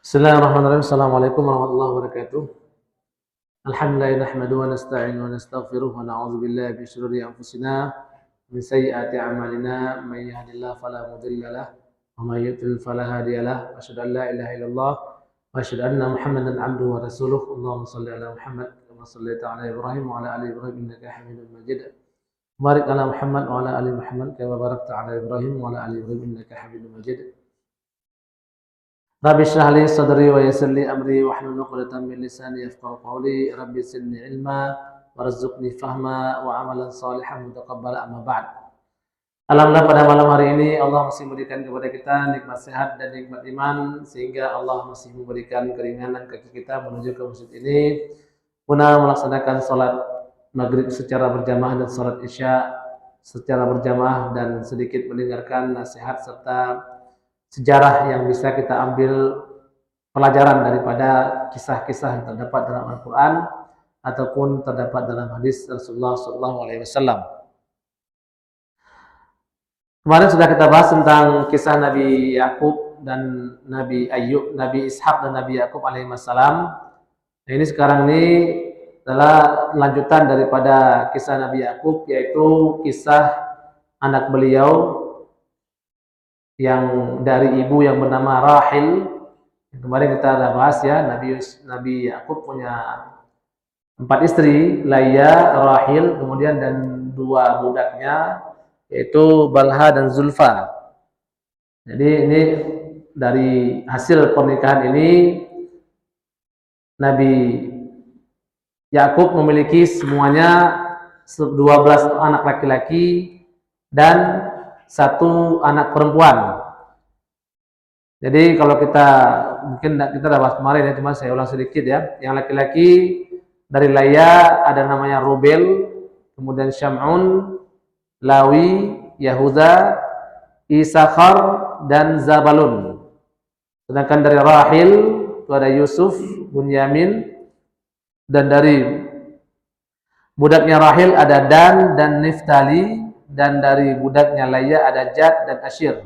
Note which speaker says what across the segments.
Speaker 1: Bismillahirrahmanirrahim. Assalamualaikum warahmatullahi wabarakatuh. Alhamdulillah nahmaduhu wa nasta'inu wa nastaghfiruh wa na'udzu billahi min syururi anfusina min sayyiati a'malina may yahdihillahu fala mudilla lahu wa may yudlil fala hadiya lahu. Asyhadu an la ilaha illallah wa asyhadu anna Muhammadan 'abduhu wa rasuluh. Allahumma shalli ala Muhammad kama shallaita ala Ibrahim wa ala ali Ibrahim innaka Hamidum Majid. Barik ala Muhammad wa ala ali Muhammad kama barakta ala Ibrahim wa ala ali Ibrahim innaka Hamidum Majid. Rabbi shrah li sadri wa yassir li amri wahlul 'uqdatam min lisani yafqahu qawli. Rabbi zidni ilma warzuqni fahma wa amalan shalihan mutaqabbala amma ba'd. Alhamdulillah pada malam hari ini Allah masih memberikan kepada kita nikmat sehat dan nikmat iman sehingga Allah masih memberikan keringanan kaki kita menuju ke masjid ini guna melaksanakan salat maghrib secara berjamaah dan salat isya secara berjamaah dan sedikit mendengarkan nasihat serta sejarah yang bisa kita ambil pelajaran daripada kisah-kisah yang terdapat dalam Al-Quran ataupun terdapat dalam hadis Rasulullah SAW. Kemarin sudah kita bahas tentang kisah Nabi Yakub dan Nabi Ayub, Nabi Ishak dan Nabi Yakub alaihissalam. Nah, ini sekarang ini adalah lanjutan daripada kisah Nabi Yakub, yaitu kisah anak beliau yang dari ibu yang bernama Rahil. Kemarin kita sudah bahas ya, Nabi Yakub punya 4 istri, Laya, Rahil, kemudian dan 2 budaknya yaitu Balha dan Zulfa. Jadi ini dari hasil pernikahan ini Nabi Yakub memiliki semuanya 12 anak laki-laki dan 1 anak perempuan. Jadi kalau mungkin kita udah bahas kemarin ya, cuma saya ulang sedikit ya. Yang laki-laki dari Laya ada namanya Rubel, kemudian Syam'un, Lawi, Yahuda, Isakhar dan Zabalun. Sedangkan dari Rahil itu ada Yusuf, Bunyamin, dan dari budaknya Rahil ada Dan dan Niftali, dan dari budaknya Laya ada Jad dan Asyir.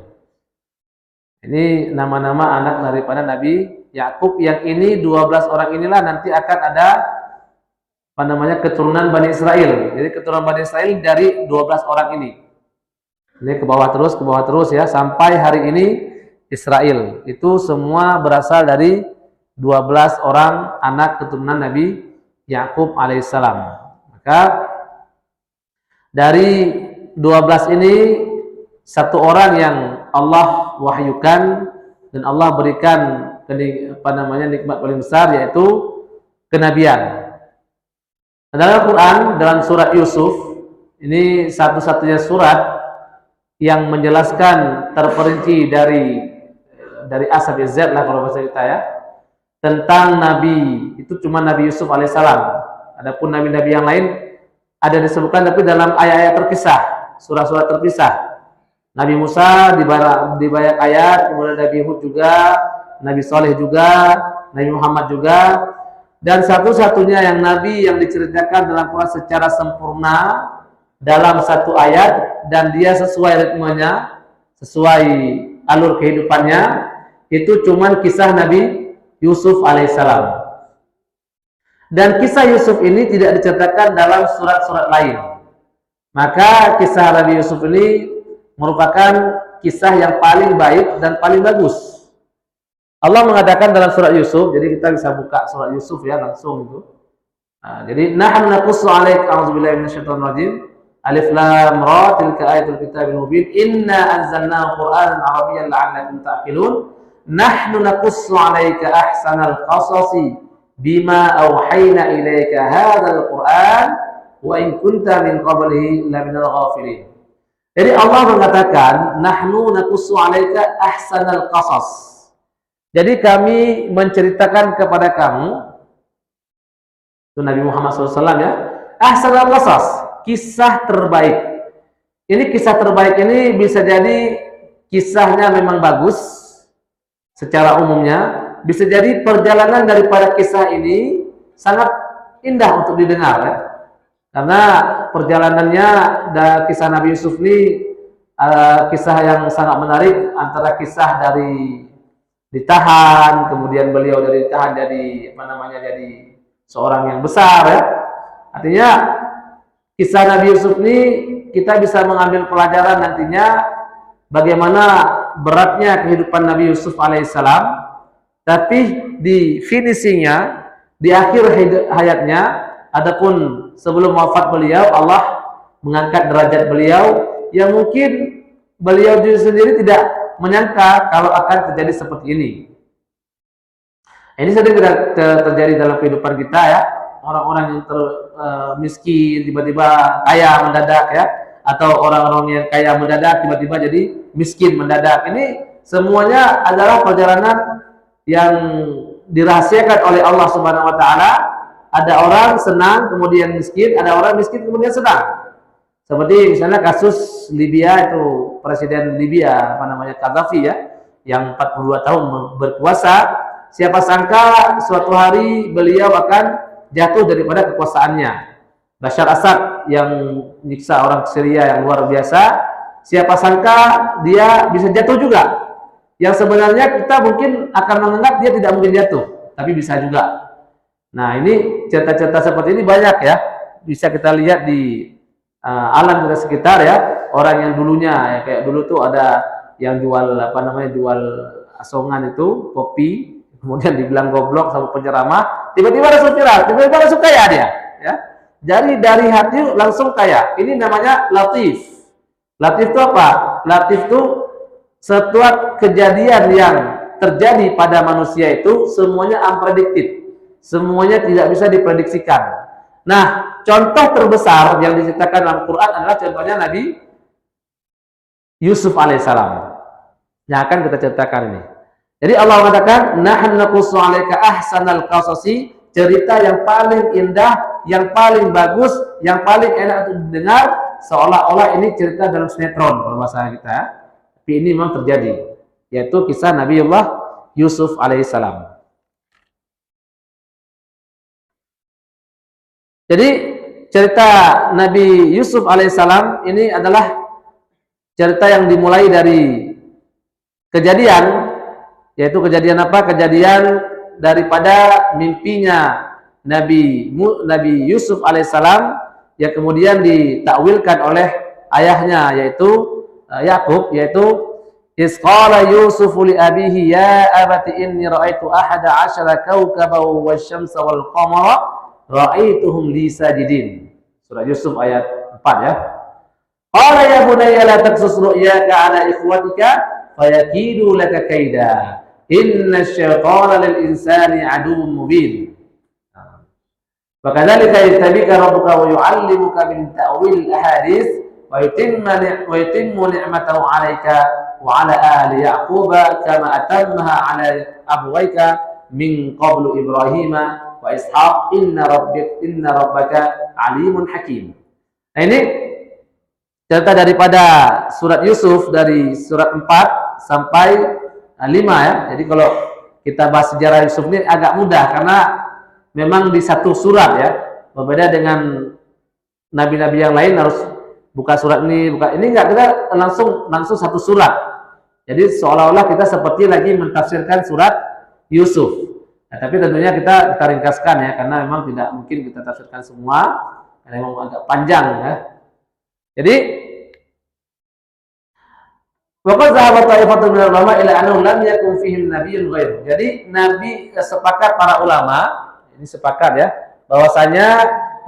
Speaker 1: Ini nama-nama anak daripada Nabi Yakub, yang ini 12 orang inilah nanti akan ada keturunan Bani Israel. Jadi keturunan Bani Israel dari 12 orang ini. Ini ke bawah terus ya sampai hari ini Israel. Itu semua berasal dari 12 orang anak keturunan Nabi Yakub alaihissalam. Maka dari 12 ini 1 orang yang Allah wahyukan dan Allah berikan nikmat paling besar, yaitu kenabian. Dalam Al-Quran, dalam surat Yusuf, ini satu-satunya surat yang menjelaskan terperinci dari A sampai Z lah kalau bahasa kita ya, tentang Nabi. Itu cuma Nabi Yusuf alaihissalam. Adapun nabi-nabi yang lain ada disebutkan tapi dalam ayat-ayat terpisah, surah-surah terpisah. Nabi Musa di banyak ayat, kemudian Nabi Hud juga, Nabi Saleh juga, Nabi Muhammad juga, dan satu-satunya yang Nabi yang diceritakan dalam Quran secara sempurna dalam 1 ayat dan dia sesuai ritmenya, sesuai alur kehidupannya, itu cuman kisah Nabi Yusuf alaihissalam. Dan kisah Yusuf ini tidak diceritakan dalam surat-surat lain. Maka kisah Nabi Yusuf ini merupakan kisah yang paling baik dan paling bagus. Allah mengatakan dalam surat Yusuf, jadi kita bisa buka surat Yusuf ya langsung itu. Nah, jadi nahnu naqussu 'alaika a'udzubillahi minasyaitonir rajim. Alif lam ra tilka ayatul kitabil mubin inna anzalnahu qur'anan arabiyyan la'allakum ta'qilun. Nahnu naqussu 'alaika ahsanal qasasi bima auhayna ilaika hadzal qur'an wa in kunta min qablihi laminal ghafilin. Jadi Allah mengatakan nahnu naqussu 'alaika ahsanal qasas. Jadi kami menceritakan kepada kamu, itu Nabi Muhammad SAW ya, ahsanal qasas, kisah terbaik. Ini kisah terbaik ini bisa jadi kisahnya memang bagus secara umumnya, bisa jadi perjalanan daripada kisah ini sangat indah untuk didengar ya. Karena perjalanannya dan kisah Nabi Yusuf ini kisah yang sangat menarik, antara kisah dari ditahan, kemudian beliau dari ditahan jadi jadi seorang yang besar ya. Artinya kisah Nabi Yusuf ini kita bisa mengambil pelajaran nantinya bagaimana beratnya kehidupan Nabi Yusuf alaihissalam, tapi di finishingnya, di akhir hayatnya, adapun sebelum wafat beliau, Allah mengangkat derajat beliau yang mungkin beliau sendiri tidak menyangka kalau akan terjadi seperti ini. Ini sering terjadi dalam kehidupan kita ya. Orang-orang yang miskin tiba-tiba kaya mendadak ya, atau orang-orang yang kaya mendadak tiba-tiba jadi miskin mendadak. Ini semuanya adalah perjalanan yang dirahasiakan oleh Allah Subhanahu wa taala. Ada orang senang kemudian miskin, ada orang miskin kemudian senang. Seperti misalnya kasus Libya itu, presiden Libya Gaddafi ya, yang 42 tahun berkuasa. Siapa sangka suatu hari beliau akan jatuh daripada kekuasaannya. Bashar Assad yang nyiksa orang Syria yang luar biasa, siapa sangka dia bisa jatuh juga. Yang sebenarnya kita mungkin akan menganggap dia tidak mungkin jatuh, tapi bisa juga. Nah, ini cerita-cerita seperti ini banyak ya, bisa kita lihat di alam kita sekitar ya. Orang yang dulunya ya, kayak dulu tuh ada yang jual jual asongan itu, kopi, kemudian dibilang goblok sama penceramah, tiba-tiba langsung viral, tiba-tiba langsung kaya dia ya. Jadi dari hati langsung kaya. Ini namanya latif. Latif itu apa? Latif itu setiap kejadian yang terjadi pada manusia itu semuanya unpredicted, semuanya tidak bisa diprediksikan. Nah, contoh terbesar yang diceritakan dalam Quran adalah contohnya Nabi Yusuf alaihissalam yang akan kita ceritakan ini. Jadi Allah mengatakan, nahnu naqussu 'alaika ahsanal qasasi, cerita yang paling indah, yang paling bagus, yang paling enak untuk didengar, seolah-olah ini cerita dalam sinetron kalau bahasa kita. Tapi ini memang terjadi, yaitu kisah Nabiullah Yusuf alaihissalam. Jadi cerita Nabi Yusuf alaihissalam ini adalah cerita yang dimulai dari kejadian. Yaitu kejadian apa? Kejadian daripada mimpinya Nabi Yusuf alaihissalam yang kemudian ditakwilkan oleh ayahnya yaitu Yakub, yaitu isqala Yusuf li abihi ya abati inni ra'aitu ahada 'ashara kawkaban wasyamsa wal qamara ra'aituhum li sajidin. Surah Yusuf ayat 4 ya. Qala ya bunayya la taqsus ru'yaka 'ala ikhwatika fayakidu laka kaida. Inna syaitana lil insani aduwwun mubin. Wa kadzalika yatabika rabbuka wa yu'allimuka min ta'wil ahadits wa yutimmu ni'matahu 'alaika wa 'ala ali yaquba kama atammaha 'ala abwaika min qablu Ibrahim wa Ishaq inna rabbaka 'alimun hakim. Nah, ini cerita daripada surat Yusuf dari surat 4 sampai 5 ya. Jadi kalau kita bahas sejarah Yusuf ini agak mudah karena memang di satu surat ya. Berbeda dengan nabi-nabi yang lain harus buka surat ini, buka ini enggak, kita langsung satu surat. Jadi seolah-olah kita seperti lagi mentafsirkan surat Yusuf. Nah, tapi tentunya kita ringkaskan ya karena memang tidak mungkin kita tafsirkan semua karena memang agak panjang ya. Jadi waqad dhahaba ta'ifatun minal ulama ila annahu lam yakun fihim nabiyyun ghairu. Jadi nabi sepakat para ulama, ini sepakat ya, bahwasanya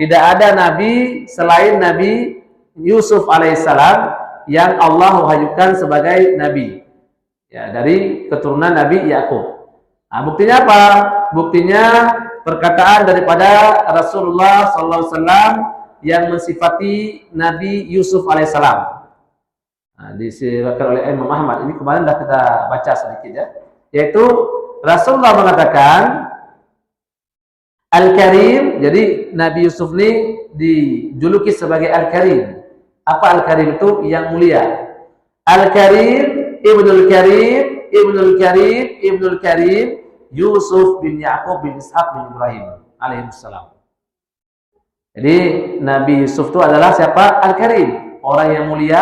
Speaker 1: tidak ada nabi selain Nabi Yusuf alaihissalam yang Allah wahyukan sebagai nabi. Ya, dari keturunan Nabi Yakub. Nah, buktinya apa? Buktinya perkataan daripada Rasulullah sallallahu alaihi wasallam yang mensifati Nabi Yusuf alaihissalam. Nah, disebutkan oleh Imam Ahmad. Ini kemarin sudah kita baca sedikit ya. Yaitu Rasulullah mengatakan Al-Karim. Jadi Nabi Yusuf ini dijuluki sebagai Al-Karim. Apa Al-Karim itu? Yang mulia. Al-Karim, Ibnul Karim, Ibnul Karim, Ibnul Karim, Yusuf bin Yaqub bin Ishaq bin Ibrahim alaihissalam. Jadi Nabi Yusuf itu adalah siapa? Al-Karim, orang yang mulia,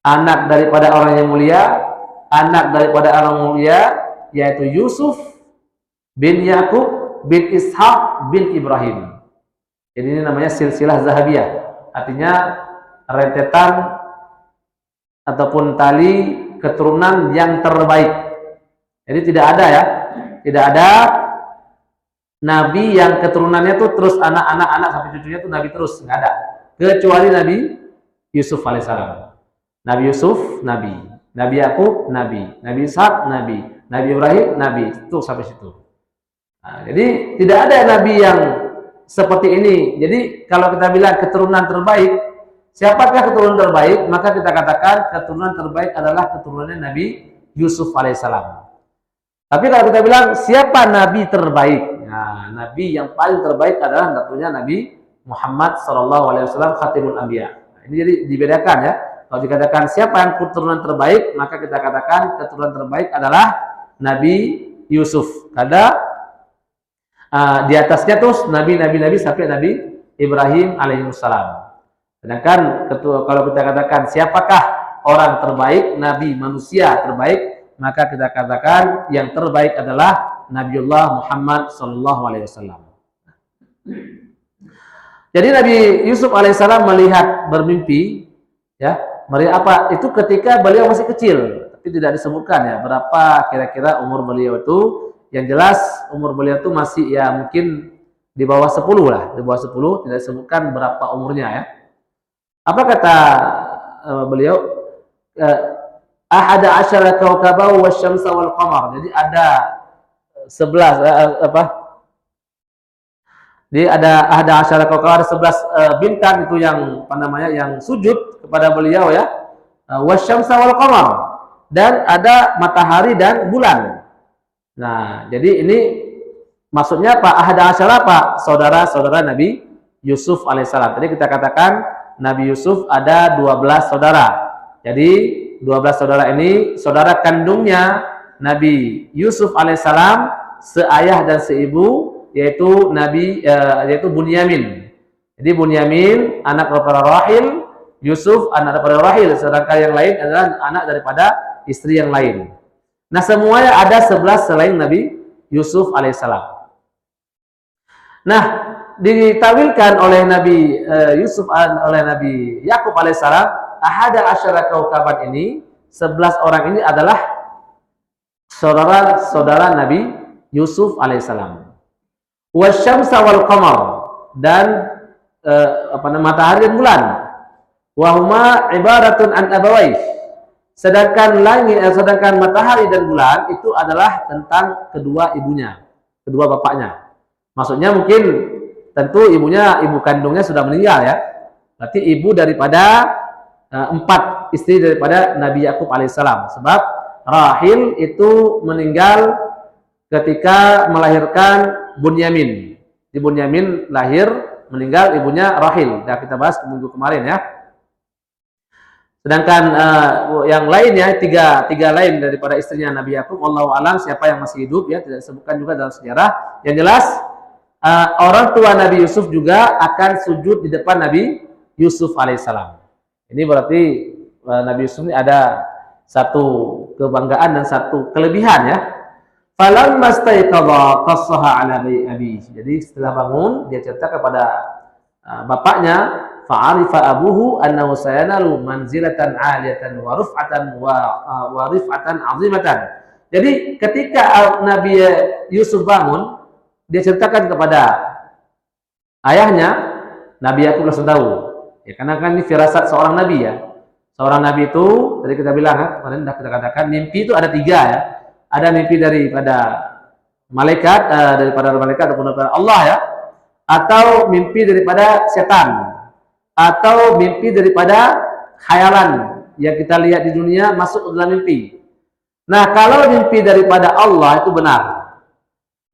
Speaker 1: anak daripada orang yang mulia, anak daripada orang mulia, yaitu Yusuf bin Yakub bin Ishak bin Ibrahim. Jadi ini namanya silsilah zahabiyah, artinya rentetan ataupun tali keturunan yang terbaik. Jadi tidak ada ya, tidak ada nabi yang keturunannya tuh terus anak sampai cucunya tuh nabi terus, nggak ada. Kecuali Nabi Yusuf alaihissalam. Nabi Yusuf nabi, Nabi Yakub nabi, Nabi Ishak nabi, Nabi Ibrahim nabi, itu sampai situ. Nah, jadi tidak ada nabi yang seperti ini. Jadi kalau kita bilang keturunan terbaik, siapakah keturunan terbaik? Maka kita katakan keturunan terbaik adalah keturunannya Nabi Yusuf alaihissalam. Tapi kalau kita bilang siapa nabi terbaik? Nah, nabi yang paling terbaik adalah tentunya Nabi Muhammad SAW, Khatimul Anbiya. Nah, ini jadi dibedakan ya. Kalau dikatakan siapa yang keturunan terbaik, maka kita katakan keturunan terbaik adalah Nabi Yusuf. Karena di atasnya terus nabi-nabi sampai Nabi Ibrahim alaihissalam. Sedangkan kalau kita katakan siapakah orang terbaik, nabi manusia terbaik, maka kita katakan yang terbaik adalah Nabiullah Muhammad SAW. Jadi Nabi Yusuf alaihissalam melihat bermimpi, ya, melihat apa? Itu ketika beliau masih kecil, tapi tidak disebutkan ya berapa kira-kira umur beliau itu. Yang jelas umur beliau itu masih ya mungkin di bawah 10 lah, di bawah 10, tidak disebutkan berapa umurnya ya. Apa kata beliau? Ahada asyara kawkabahu wasyamsa wal qamar. Jadi ada 11 Jadi ada asyara kawkab, ada 11 bintang itu yang apa namanya yang sujud kepada beliau ya. Wasyamsa wal qamar, dan ada matahari dan bulan. Nah, jadi ini maksudnya Pak ahada asyara Pak, saudara-saudara Nabi Yusuf alaihissalam. Tadi kita katakan Nabi Yusuf ada 12 saudara. Jadi 12 saudara ini saudara kandungnya Nabi Yusuf alaihissalam, seayah dan seibu, yaitu yaitu Bunyamin. Jadi Bunyamin anak daripada Rahil, Yusuf anak daripada Rahil, sedangkan yang lain adalah anak daripada istri yang lain. Nah, semuanya ada 11 selain Nabi Yusuf alaihissalam. Nah, ditawilkan oleh Nabi Yusuf oleh Nabi Yakub alaihissalam, ahada asyara kaukaban ini, 11 orang ini adalah saudara-saudara Nabi Yusuf alaihissalam. Wasyamsa wal qamar, dan matahari dan bulan. Wahuma ibaratun an abawaih. Sedangkan matahari dan bulan itu adalah tentang kedua ibunya, kedua bapaknya. Maksudnya mungkin tentu ibu kandungnya sudah meninggal ya. Berarti ibu daripada 4 istri daripada Nabi Yakub alaihissalam. Sebab Rahil itu meninggal ketika melahirkan Bunyamin. Di Bunyamin lahir, meninggal ibunya Rahil. Nah, kita bahas minggu kemarin ya. Sedangkan yang lainnya tiga lain daripada istrinya Nabi Yakub, wallahu alam siapa yang masih hidup ya, tidak disebutkan juga dalam sejarah. Yang jelas orang tua Nabi Yusuf juga akan sujud di depan Nabi Yusuf alaihissalam. Ini berarti Nabi Yusuf ini ada satu kebanggaan dan satu kelebihan ya. Falam mastaiqadha qassaha ala abi. Jadi setelah bangun dia cerita kepada bapaknya, fa'arifa abuhu annahu sayanalu manzilatan 'aliyatan wa rif'atan 'azimatan. Jadi ketika Nabi Yusuf bangun, dia ceritakan kepada ayahnya, Nabi Yakub langsung tahu. Ya, karena kan ini firasat seorang nabi ya. Seorang nabi itu, tadi kita bilang kemarin sudah kita katakan mimpi itu ada 3 ya. Ada mimpi daripada malaikat, daripada ataupun daripada Allah ya, atau mimpi daripada setan, atau mimpi daripada khayalan yang kita lihat di dunia masuk dalam mimpi. Nah, kalau mimpi daripada Allah itu benar.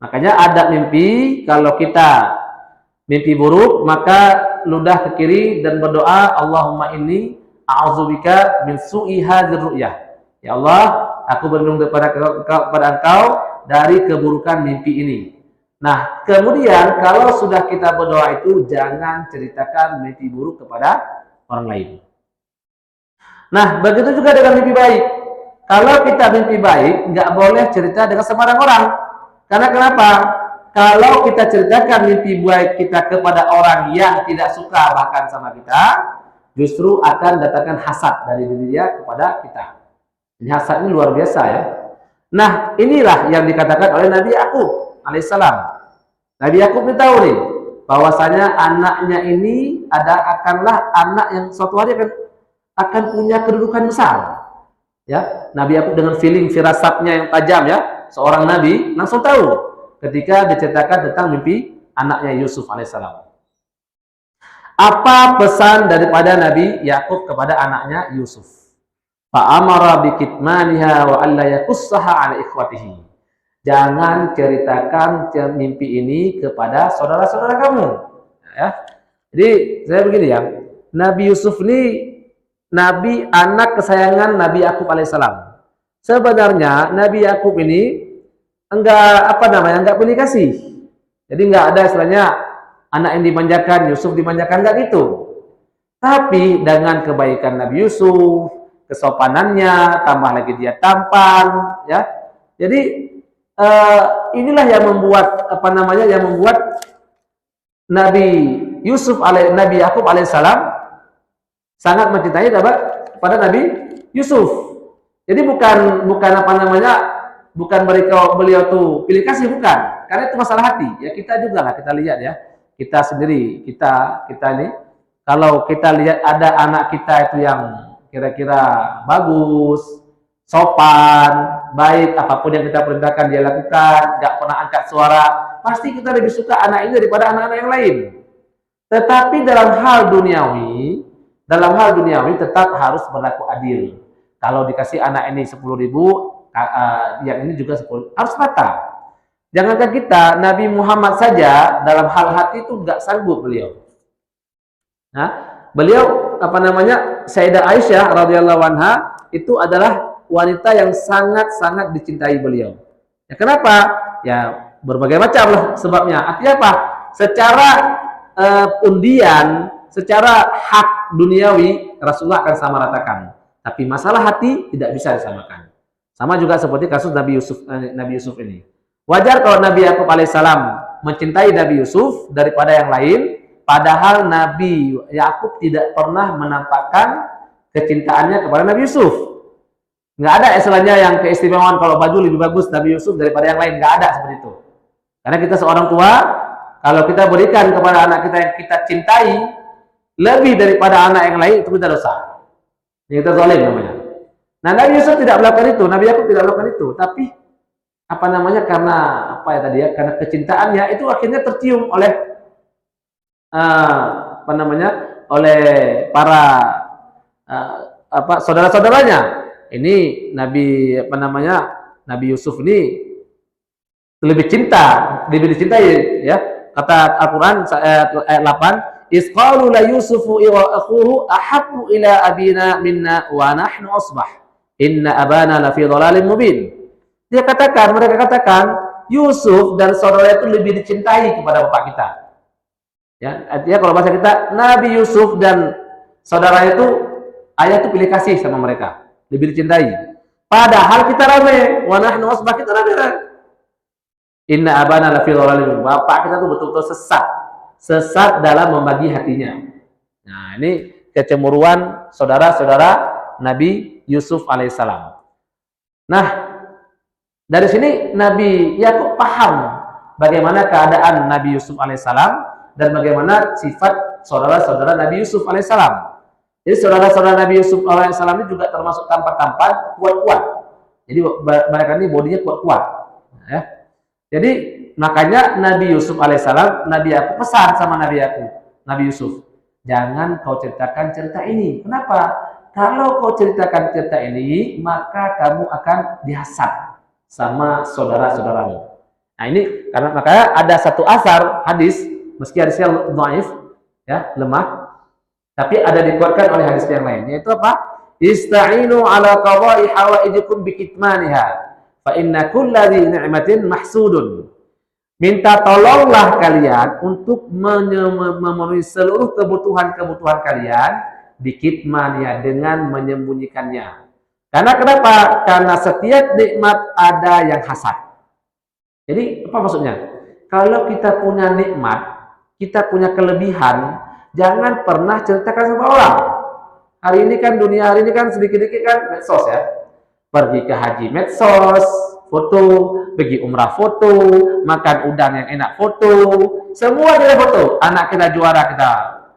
Speaker 1: Makanya ada mimpi, kalau kita mimpi buruk, maka ludah ke kiri dan berdoa, Allahumma inni a'udzubika min su'i hadzal ru'yah. Ya Allah, aku berlindung kepada Engkau dari keburukan mimpi ini. Nah, kemudian kalau sudah kita berdoa itu, jangan ceritakan mimpi buruk kepada orang lain. Nah, begitu juga dengan mimpi baik. Kalau kita mimpi baik, nggak boleh cerita dengan sembarang orang. Karena kenapa? Kalau kita ceritakan mimpi baik kita kepada orang yang tidak suka bahkan sama kita, justru akan datangkan hasad dari diri dia kepada kita. Ini hasad ini luar biasa ya. Nah, inilah yang dikatakan oleh Nabi Yakub alaihissalam. Nabi Yakub ini tahu nih bahwasanya anaknya ini akanlah anak yang suatu hari akan punya kedudukan besar. Ya, Nabi Yakub dengan feeling firasatnya yang tajam ya, seorang nabi langsung tahu ketika diceritakan tentang mimpi anaknya Yusuf alaihissalam. Apa pesan daripada Nabi Yakub kepada anaknya Yusuf? Fa'amara bikitmaniha wa alla yakussaha ala ikhwatihi. Jangan ceritakan mimpi ini kepada saudara-saudara kamu. Ya. Jadi saya begini ya, Nabi Yusuf ini Nabi anak kesayangan Nabi Yakub alaihissalam. Sebenarnya Nabi Yakub ini enggak pilih kasih. Jadi enggak ada istilahnya anak yang dimanjakan, Yusuf dimanjakan, enggak gitu. Tapi dengan kebaikan Nabi Yusuf, kesopanannya, tambah lagi dia tampan, ya. Jadi inilah yang membuat Nabi Nabi Yakub alaihissalam sangat mencintai kepada Nabi Yusuf. Jadi bukan bukan beliau tuh pilih kasih, bukan. Karena itu masalah hati. Ya kita juga lah, kita lihat ya. Kita sendiri, kita ini kalau kita lihat ada anak kita itu yang kira-kira bagus, sopan, baik, apapun yang kita perintahkan dia lakukan, nggak pernah angkat suara, pasti kita lebih suka anak ini daripada anak-anak yang lain. Tetapi dalam hal duniawi tetap harus berlaku adil. Kalau dikasih anak ini 10.000, yang ini juga 10, harus rata. Jangankan kita, Nabi Muhammad saja dalam hal hati itu nggak sanggup beliau. Nah, beliau Sayyidah Aisyah radhiyallahu anha itu adalah wanita yang sangat-sangat dicintai beliau. Ya, kenapa? Ya berbagai macam lah sebabnya. Artinya apa? Secara undian, secara hak duniawi Rasulullah akan sama ratakan. Tapi masalah hati tidak bisa disamakan. Sama juga seperti kasus Nabi Yusuf ini. Wajar kalau Nabi Yakub alaihissalam mencintai Nabi Yusuf daripada yang lain, padahal Nabi Yakub tidak pernah menampakkan kecintaannya kepada Nabi Yusuf. Nggak ada istilahnya yang keistimewaan kalau baju lebih bagus Nabi Yusuf daripada yang lain, nggak ada seperti itu. Karena kita seorang tua, kalau kita berikan kepada anak kita yang kita cintai lebih daripada anak yang lain, itu kita dosa. Ini kita zalim namanya. Nah, Nabi Yusuf tidak melakukan itu, Nabi Yakub tidak melakukan itu, tapi karena kecintaannya itu akhirnya tercium oleh oleh para saudara-saudaranya. Ini Nabi Yusuf ini lebih dicintai ya. Kata Al-Qur'an ayat 8, "Isqalu la Yusufu wa akhuhu ahabbu ila abina minna wa nahnu asbah. Inna abana la fi dhalalin mubin." Mereka katakan Yusuf dan saudara itu lebih dicintai kepada bapak kita. Ya, artinya kalau bahasa kita, Nabi Yusuf dan saudara itu, ayah itu pilih kasih sama mereka, lebih dicintai. Padahal kita rame, wa nahnu asbah, kita rame. Inna abana la fi dhalalin. Bapak kita tuh betul-betul sesat dalam membagi hatinya. Nah, ini kecemburuan saudara-saudara Nabi Yusuf alaihissalam. Nah, dari sini Nabi Yakub paham bagaimana keadaan Nabi Yusuf alaihissalam dan bagaimana sifat saudara-saudara Nabi Yusuf alaihissalam. Jadi saudara-saudara Nabi Yusuf alaihissalam ini juga termasuk tampan-tampan, kuat-kuat. Jadi mereka ini bodinya kuat-kuat. Ya. Jadi makanya Nabi Yusuf alaihissalam, Nabi Yakub pesan sama Nabi Yusuf, jangan kau ceritakan cerita ini. Kenapa? Kalau kau ceritakan cerita ini, maka kamu akan dihasad sama saudara-saudaramu. Nah ini karena makanya ada satu asar hadis, meski hadisnya dhaif, ya lemah, tapi ada dikuatkan oleh hadis yang lain. Yaitu apa? Ista'inu ala qada'i hawaijikum bikitmaniha, fa inna kulladzi ni'matin mahsudun. Minta tolonglah kalian untuk memenuhi seluruh kebutuhan kalian bikitmaniha, dengan menyembunyikannya. Karena kenapa? Karena setiap nikmat ada yang hasad. Jadi apa maksudnya? Kalau kita punya nikmat, kita punya kelebihan, jangan pernah ceritakan sama orang. Hari ini kan dunia hari ini kan sedikit-sedikit kan medsos ya. Pergi ke haji medsos, foto, pergi umrah foto, makan udang yang enak foto, semua kita foto. Anak kita juara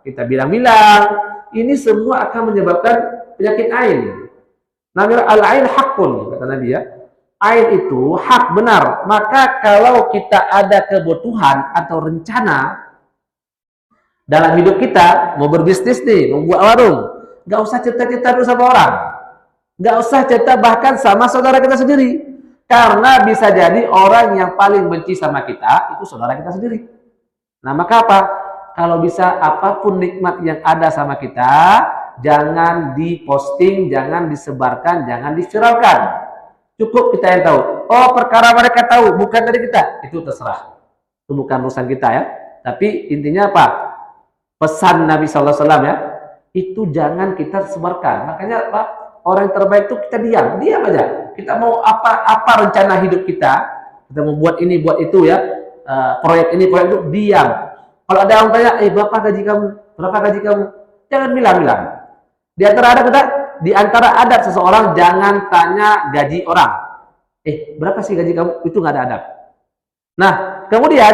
Speaker 1: kita bilang-bilang, ini semua akan menyebabkan penyakit ain. Namanya al-ain hakun, kata Nabi ya. Ain itu hak benar. Maka kalau kita ada kebutuhan atau rencana dalam hidup kita, mau berbisnis nih, mau buat warung, nggak usah cerita-cerita dulu sama orang. Nggak usah cerita bahkan sama saudara kita sendiri. Karena bisa jadi orang yang paling benci sama kita, itu saudara kita sendiri. Nah maka apa? Kalau bisa apapun nikmat yang ada sama kita, jangan diposting, jangan disebarkan, jangan diviralkan. Cukup kita yang tahu. Oh perkara mereka tahu, bukan dari kita. Itu terserah. Itu bukan urusan kita ya. Tapi intinya apa? Pesan Nabi SAW ya, itu jangan kita sebarkan. Makanya apa? Orang yang terbaik itu kita diam aja. Kita mau apa rencana hidup kita mau buat ini, buat itu ya, proyek ini, proyek itu, diam. Kalau ada orang tanya, berapa gaji kamu? Berapa gaji kamu? Jangan bilang. Di antara adab seseorang, jangan tanya gaji orang. Berapa sih gaji kamu? Itu nggak ada adab. Nah, kemudian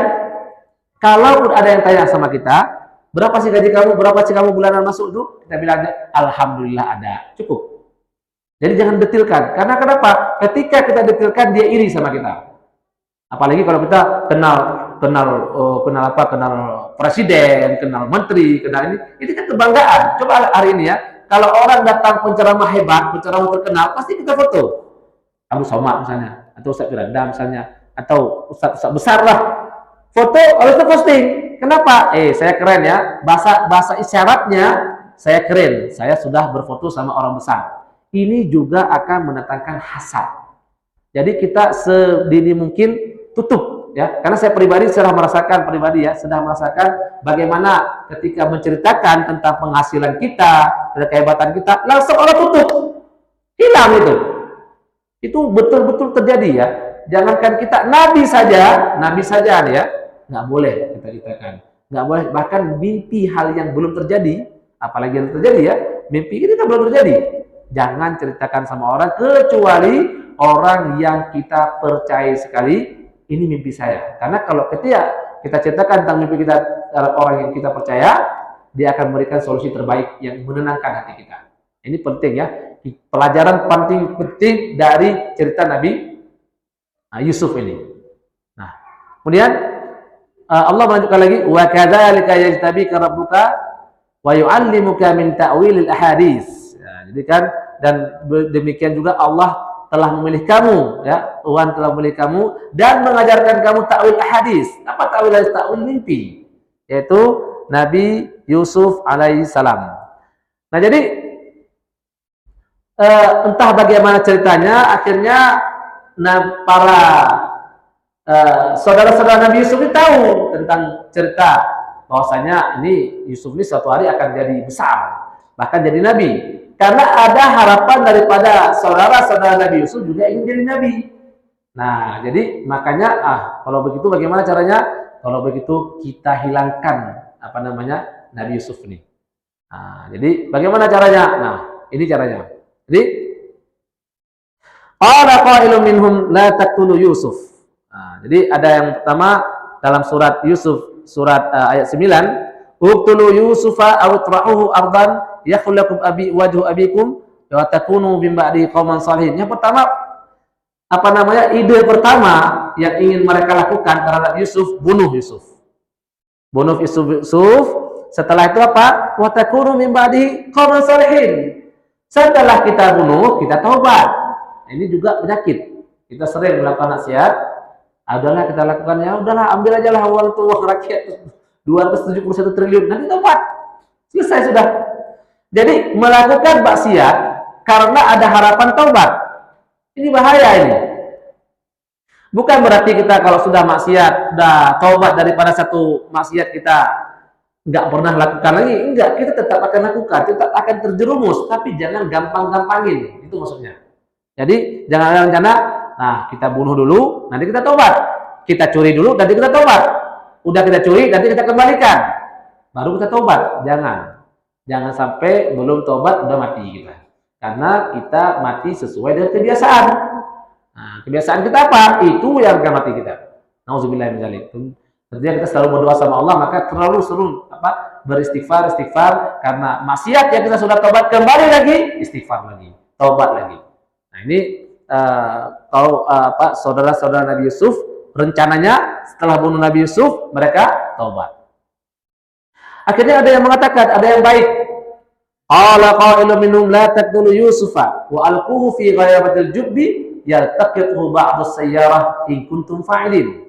Speaker 1: kalau ada yang tanya sama kita, berapa sih gaji kamu? Berapa sih kamu bulanan masuk itu? Kita bilang, alhamdulillah ada. Cukup. Jadi jangan detilkan. Karena kenapa? Ketika kita detilkan, dia iri sama kita. Apalagi kalau kita kenal presiden, kenal menteri, kenal ini kan kebanggaan. Coba hari ini ya, kalau orang datang penceramah hebat, penceramah terkenal, pasti kita foto. Abu Somad misalnya, atau Ustaz Firanda misalnya, atau Ustaz besar lah. Foto, harus itu posting. Kenapa? Saya keren ya. Bahasa isyaratnya, saya keren. Saya sudah berfoto sama orang besar. Ini juga akan mendatangkan hasad. Jadi kita sedini mungkin tutup ya, karena saya pribadi sudah merasakan bagaimana ketika menceritakan tentang penghasilan kita, tentang kehebatan kita, langsung orang tutup, hilang itu betul-betul terjadi ya. Jangankan kita, Nabi saja nih ya, nggak boleh kita ceritakan, nggak boleh, bahkan mimpi hal yang belum terjadi, apalagi yang terjadi ya, mimpi ini kan belum terjadi. Jangan ceritakan sama orang kecuali orang yang kita percaya sekali, ini mimpi saya. Karena kalau kita ceritakan tentang mimpi kita orang yang kita percaya, dia akan memberikan solusi terbaik yang menenangkan hati kita. Ini penting ya, pelajaran penting dari cerita Nabi Yusuf ini. Nah, kemudian Allah melanjutkan lagi, wa kadzalika yajtabika rabbuka wa yu'allimuka min ta'wilil ahadits. Jadi kan, dan demikian juga Allah telah memilih kamu ya, Tuhan telah memilih kamu dan mengajarkan kamu ta'wil hadis. Apa ta'wil hadis? Ta'wil mimpi, yaitu Nabi Yusuf alaihissalam. Nah jadi entah bagaimana ceritanya, akhirnya para saudara-saudara Nabi Yusuf ini tahu tentang cerita bahwasanya ini Yusuf ini suatu hari akan jadi besar, bahkan jadi nabi. Karena ada harapan daripada saudara-saudara Nabi Yusuf juga ingin jadi nabi. Nah, jadi makanya kalau begitu bagaimana caranya? Kalau begitu kita hilangkan Nabi Yusuf ini. Nah, jadi bagaimana caranya? Nah, ini caranya. Jadi qala qailun minhum la taqtulu Yusuf. Nah, jadi ada yang pertama dalam surat Yusuf, surat ayat 9, uqtulu Yusufa aw trahuhu ardan yakhlakum wajhu abikum wa takunu min ba'di qauman salihin. Yang pertama ide pertama yang ingin mereka lakukan terhadap Yusuf, bunuh Yusuf. Setelah itu apa? Wa takunu min ba'di qauman salihin. Setelah kita bunuh, kita taubat. Ini juga penyakit. Kita sering melakukan nasihat, adalah kita lakukan, ya udahlah, ambil aja lah uang itu, uang rakyat 271 triliun, nanti taubat. Selesai sudah. Jadi melakukan maksiat karena ada harapan taubat. Ini bahaya ini. Bukan berarti kita kalau sudah maksiat, sudah taubat daripada satu maksiat kita nggak pernah lakukan lagi. Enggak, kita tetap akan lakukan, tetap akan terjerumus, tapi jangan gampang-gampangin. Itu maksudnya. Jadi jangan ada rencana, nah kita bunuh dulu, nanti kita tobat. Kita curi dulu, nanti kita tobat. Udah kita curi, nanti kita kembalikan. Baru kita tobat. Jangan sampai belum tobat udah mati kita. Karena kita mati sesuai dengan kebiasaan. Nah, kebiasaan kita apa? Itu yang akan mati kita. Nauzubillah min dzalik. Tentunya kita selalu berdoa sama Allah, maka terlalu seru beristighfar karena maksiat yang kita sudah tobat, kembali lagi istighfar lagi, tobat lagi. Nah, ini saudara-saudara Nabi Yusuf rencananya setelah bunuh Nabi Yusuf mereka tobat. Akhirnya ada yang mengatakan, ada yang baik. Qala qailun minhum la taqtulu Yusufa wa alquhu fi ghayabatil jubbi yaltaqithu ba'd as-sayyarah in kuntum fa'ilin.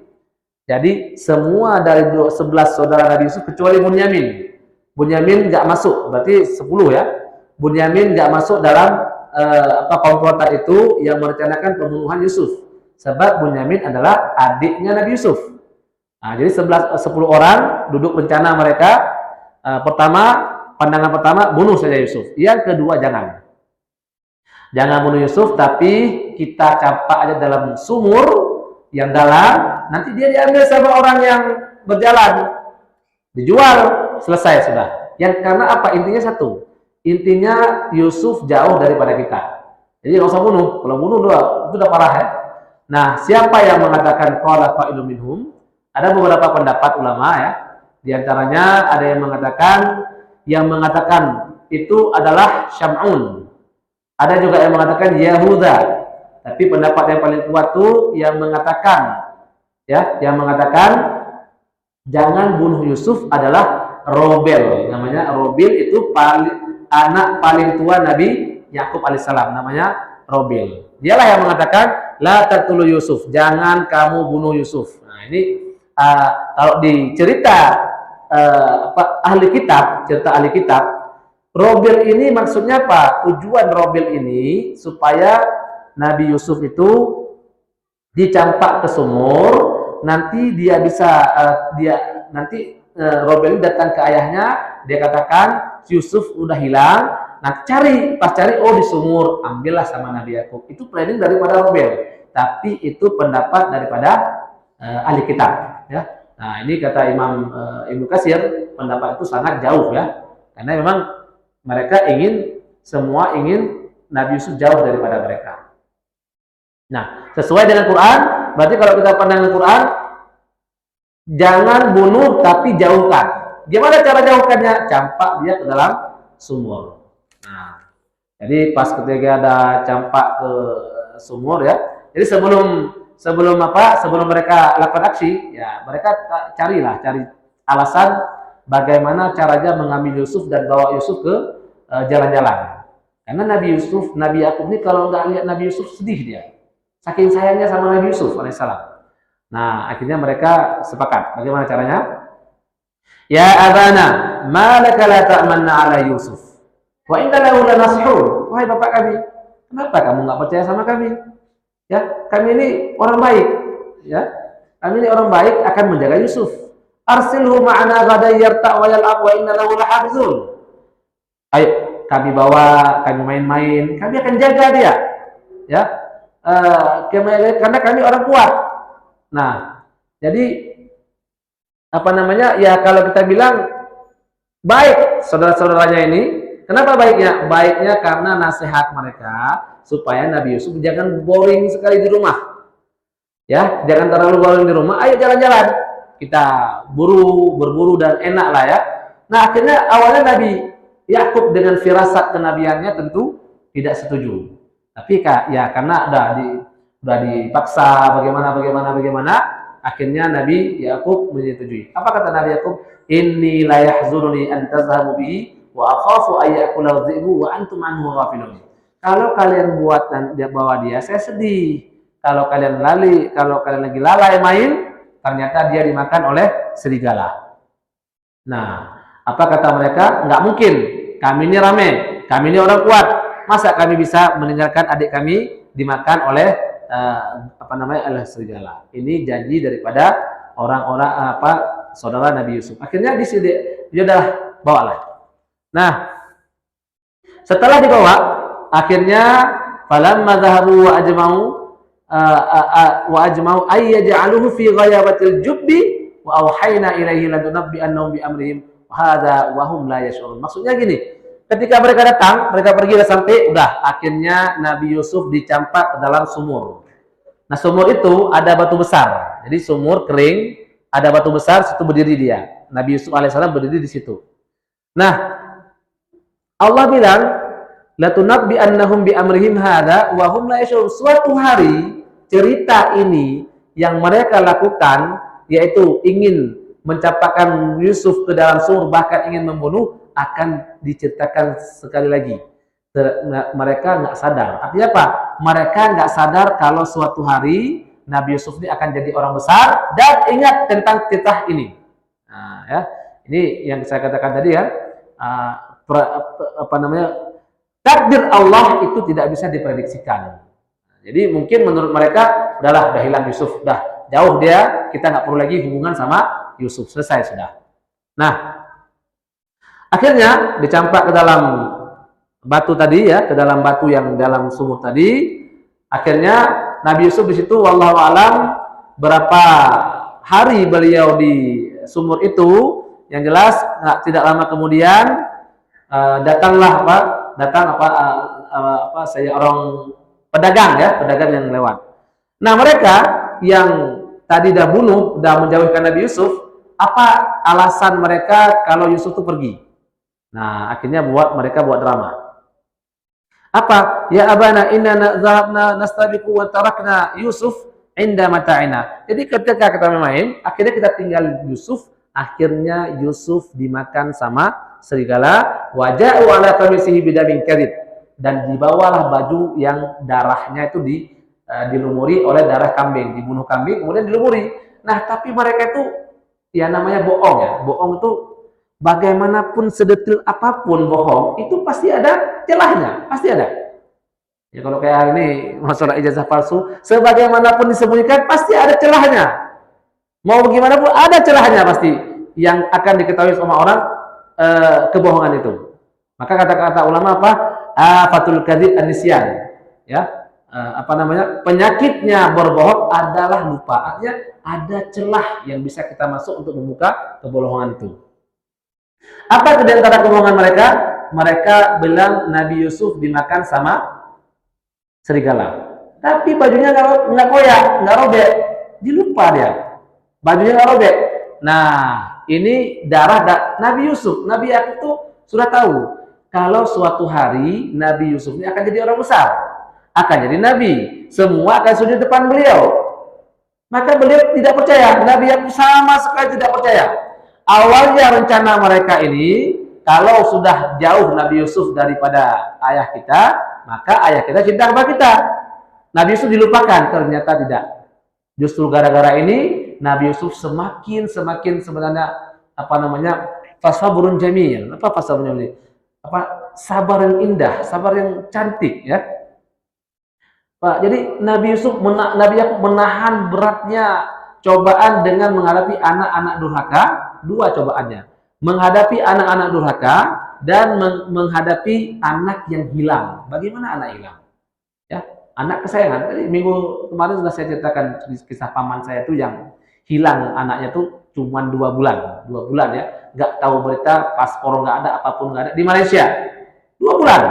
Speaker 1: Jadi semua dari 11 saudara Nabi Yusuf kecuali Bunyamin. Bunyamin enggak masuk, berarti 10 ya. Bunyamin enggak masuk dalam komplotan itu yang merencanakan pembunuhan Yusuf. Sebab Bunyamin adalah adiknya Nabi Yusuf. Nah, jadi 10 orang duduk rencana mereka. Pandangan pertama bunuh saja Yusuf. Yang kedua jangan bunuh Yusuf, tapi kita campak aja dalam sumur yang dalam, nanti dia diambil sama orang yang berjalan, dijual, selesai sudah. Yang karena apa? Intinya satu. Intinya Yusuf jauh daripada kita. Jadi nggak usah bunuh. Kalau bunuh itu udah parah ya. Nah, siapa yang mengatakan qala qailun minhum? Ada beberapa pendapat ulama ya. Di antaranya ada yang mengatakan itu adalah Syam'un. Ada juga yang mengatakan Yahuda. Tapi pendapat yang paling kuat tuh yang mengatakan jangan bunuh Yusuf adalah Robel. Namanya Robel itu anak paling tua Nabi Yakub alaihissalam, namanya Robel. Dialah yang mengatakan la taqtulu Yusuf, jangan kamu bunuh Yusuf. Nah, ini kalau di cerita ahli kitab, Robel ini maksudnya apa? Tujuan Robel ini supaya Nabi Yusuf itu dicampak ke sumur, nanti dia bisa Robel datang ke ayahnya, dia katakan Yusuf udah hilang, nah pas cari oh di sumur, ambillah sama Nabi Yakub. Itu planning daripada Robel, tapi itu pendapat daripada ahli kitab ya. Nah, ini kata Imam Ibnu Katsir, pendapat itu sangat jauh ya. Karena memang mereka ingin Nabi Yusuf jauh daripada mereka. Nah, sesuai dengan Quran, berarti kalau kita pandang Quran, jangan bunuh tapi jauhkan. Gimana cara jauhkannya? Campak dia ke dalam sumur. Nah, jadi pas ketika ada campak ke sumur ya. Jadi sebelum mereka lakukan aksi, ya mereka cari alasan bagaimana caranya mengambil Yusuf dan bawa Yusuf ke jalan-jalan. Karena Nabi Yakub ini kalau nggak lihat Nabi Yusuf sedih dia. Saking sayangnya sama Nabi Yusuf alaihissalam. Nah, akhirnya mereka sepakat. Bagaimana caranya? Ya abana, ma laka la ta'manna ala Yusuf? Wa inna lahu lanasihun. Wahai bapak kami, kenapa kamu nggak percaya sama kami? Ya, kami ini orang baik. Ya, kami ini orang baik akan menjaga Yusuf. Arsilhu ma'ana ghadan yarta' wa yal'ab wa inna lahu lahafizun. Ayo, kami bawa, kami main-main, kami akan jaga dia. Ya. Karena kami orang kuat. Nah, jadi ya kalau kita bilang baik saudara-saudaranya ini, kenapa baiknya? Baiknya karena nasihat mereka supaya Nabi Yusuf jangan boring sekali di rumah. Ya, jangan terlalu boring di rumah. Ayo jalan-jalan. Kita berburu dan enak lah ya. Nah, akhirnya awalnya Nabi Yakub dengan firasat kenabiannya tentu tidak setuju. Tapi ya karena udah dipaksa bagaimana, akhirnya Nabi Yakub menyetujui. Apa kata Nabi Yakub? Inni la yahzununi an tazhabu bihi wa akhafu ay yakula dhi'bu wa antum anhu ghafilun. Kalau kalian buat dan dia bawa dia, saya sedih. Kalau kalian lagi lalai main, ternyata dia dimakan oleh serigala. Nah, apa kata mereka? Nggak mungkin. Kami ini rame, kami ini orang kuat. Masa kami bisa meninggalkan adik kami dimakan oleh oleh serigala? Ini janji daripada orang-orang saudara Nabi Yusuf. Akhirnya dia udah bawalah. Nah, setelah dibawa, akhirnya falamma dhahabu wa ajma'u ay yaj'aluhu fi ghayabatil jubbi wa auhayna ilaihi lanunabbi annahum bi amrihim hadza wa hum la yash'urun. Maksudnya gini, ketika mereka datang, mereka pergi sampai udah akhirnya Nabi Yusuf dicampak ke dalam sumur. Nah, sumur itu ada batu besar. Jadi sumur kering, ada batu besar, situ berdiri dia. Nabi Yusuf alaihissalam berdiri di situ. Nah, Allah bilang latunabbi annahum bi amrihim hadza wa hum la yash'urun. Suatu hari cerita ini yang mereka lakukan yaitu ingin mencampakkan Yusuf ke dalam sumur, bahkan ingin membunuh, akan diceritakan sekali lagi. Mereka nggak sadar. Artinya apa? Mereka nggak sadar kalau suatu hari Nabi Yusuf ini akan jadi orang besar dan ingat tentang titah ini. Nah, ya, ini yang saya katakan tadi ya. Takdir Allah itu tidak bisa diprediksikan. Jadi mungkin menurut mereka udahlah, udah hilang Yusuf, udah jauh dia, kita nggak perlu lagi hubungan sama Yusuf, selesai sudah. Nah, akhirnya dicampak ke dalam batu tadi ya, ke dalam batu yang dalam sumur tadi. Akhirnya Nabi Yusuf di situ, wallahu alam berapa hari beliau di sumur itu, yang jelas tidak lama kemudian datanglah saya orang pedagang ya, pedagang yang lewat. Nah, mereka yang tadi dah bunuh, dah menjauhkan Nabi Yusuf, apa alasan mereka kalau Yusuf itu pergi? Nah, akhirnya mereka buat drama. Apa? Ya abana inna zahabna nastabiqu wa tarakna Yusuf inda mata'ina. Jadi ketika kita main, akhirnya kita tinggal Yusuf, akhirnya Yusuf dimakan sama serigala, waja'u ala qamisihi bidamin kadhib, dan dibawalah baju yang darahnya itu dilumuri oleh darah kambing, dibunuh kambing kemudian dilumuri. Nah, tapi mereka itu ya namanya bohong ya. Bohong itu bagaimanapun sedetil apapun bohong, itu pasti ada celahnya, pasti ada. Ya kalau kayak hari ini masalah ijazah palsu, sebagaimanapun disembunyikan pasti ada celahnya. Mau bagaimanapun ada celahnya pasti yang akan diketahui sama orang kebohongan itu. Maka kata-kata ulama apa? Afatul kadzib an-nisyan. Ya. Penyakitnya berbohong adalah lupa. Artinya ada celah yang bisa kita masuk untuk membuka kebohongan itu. Apa di antara kebohongan mereka? Mereka bilang Nabi Yusuf dimakan sama serigala. Tapi bajunya nggak koyak, nggak robek. Dilupa dia. Bajunya nggak robek. Nah, ini darah Nabi Yusuf. Nabi Yakub itu sudah tahu kalau suatu hari Nabi Yusuf ini akan jadi orang besar, akan jadi nabi, semua akan sujud depan beliau. Maka beliau tidak percaya, Nabi Yakub sama sekali tidak percaya. Awalnya rencana mereka ini, kalau sudah jauh Nabi Yusuf daripada ayah kita, maka ayah kita cinta kepada kita. Nabi Yusuf dilupakan, ternyata tidak. Justru gara-gara ini Nabi Yusuf semakin sebenarnya fasaburun jamil. Apa fasaburun jamil? Sabar yang indah, sabar yang cantik ya. Pak, jadi Nabi Yakub menahan beratnya cobaan dengan menghadapi anak-anak durhaka. Dua cobaannya, menghadapi anak-anak durhaka dan menghadapi anak yang hilang. Bagaimana anak hilang? Ya, anak kesayangan. Tadi minggu kemarin sudah saya ceritakan kisah paman saya itu yang hilang anaknya tuh cuma 2 bulan ya, nggak tahu berita, paspor nggak ada, apapun nggak ada, di Malaysia 2 bulan.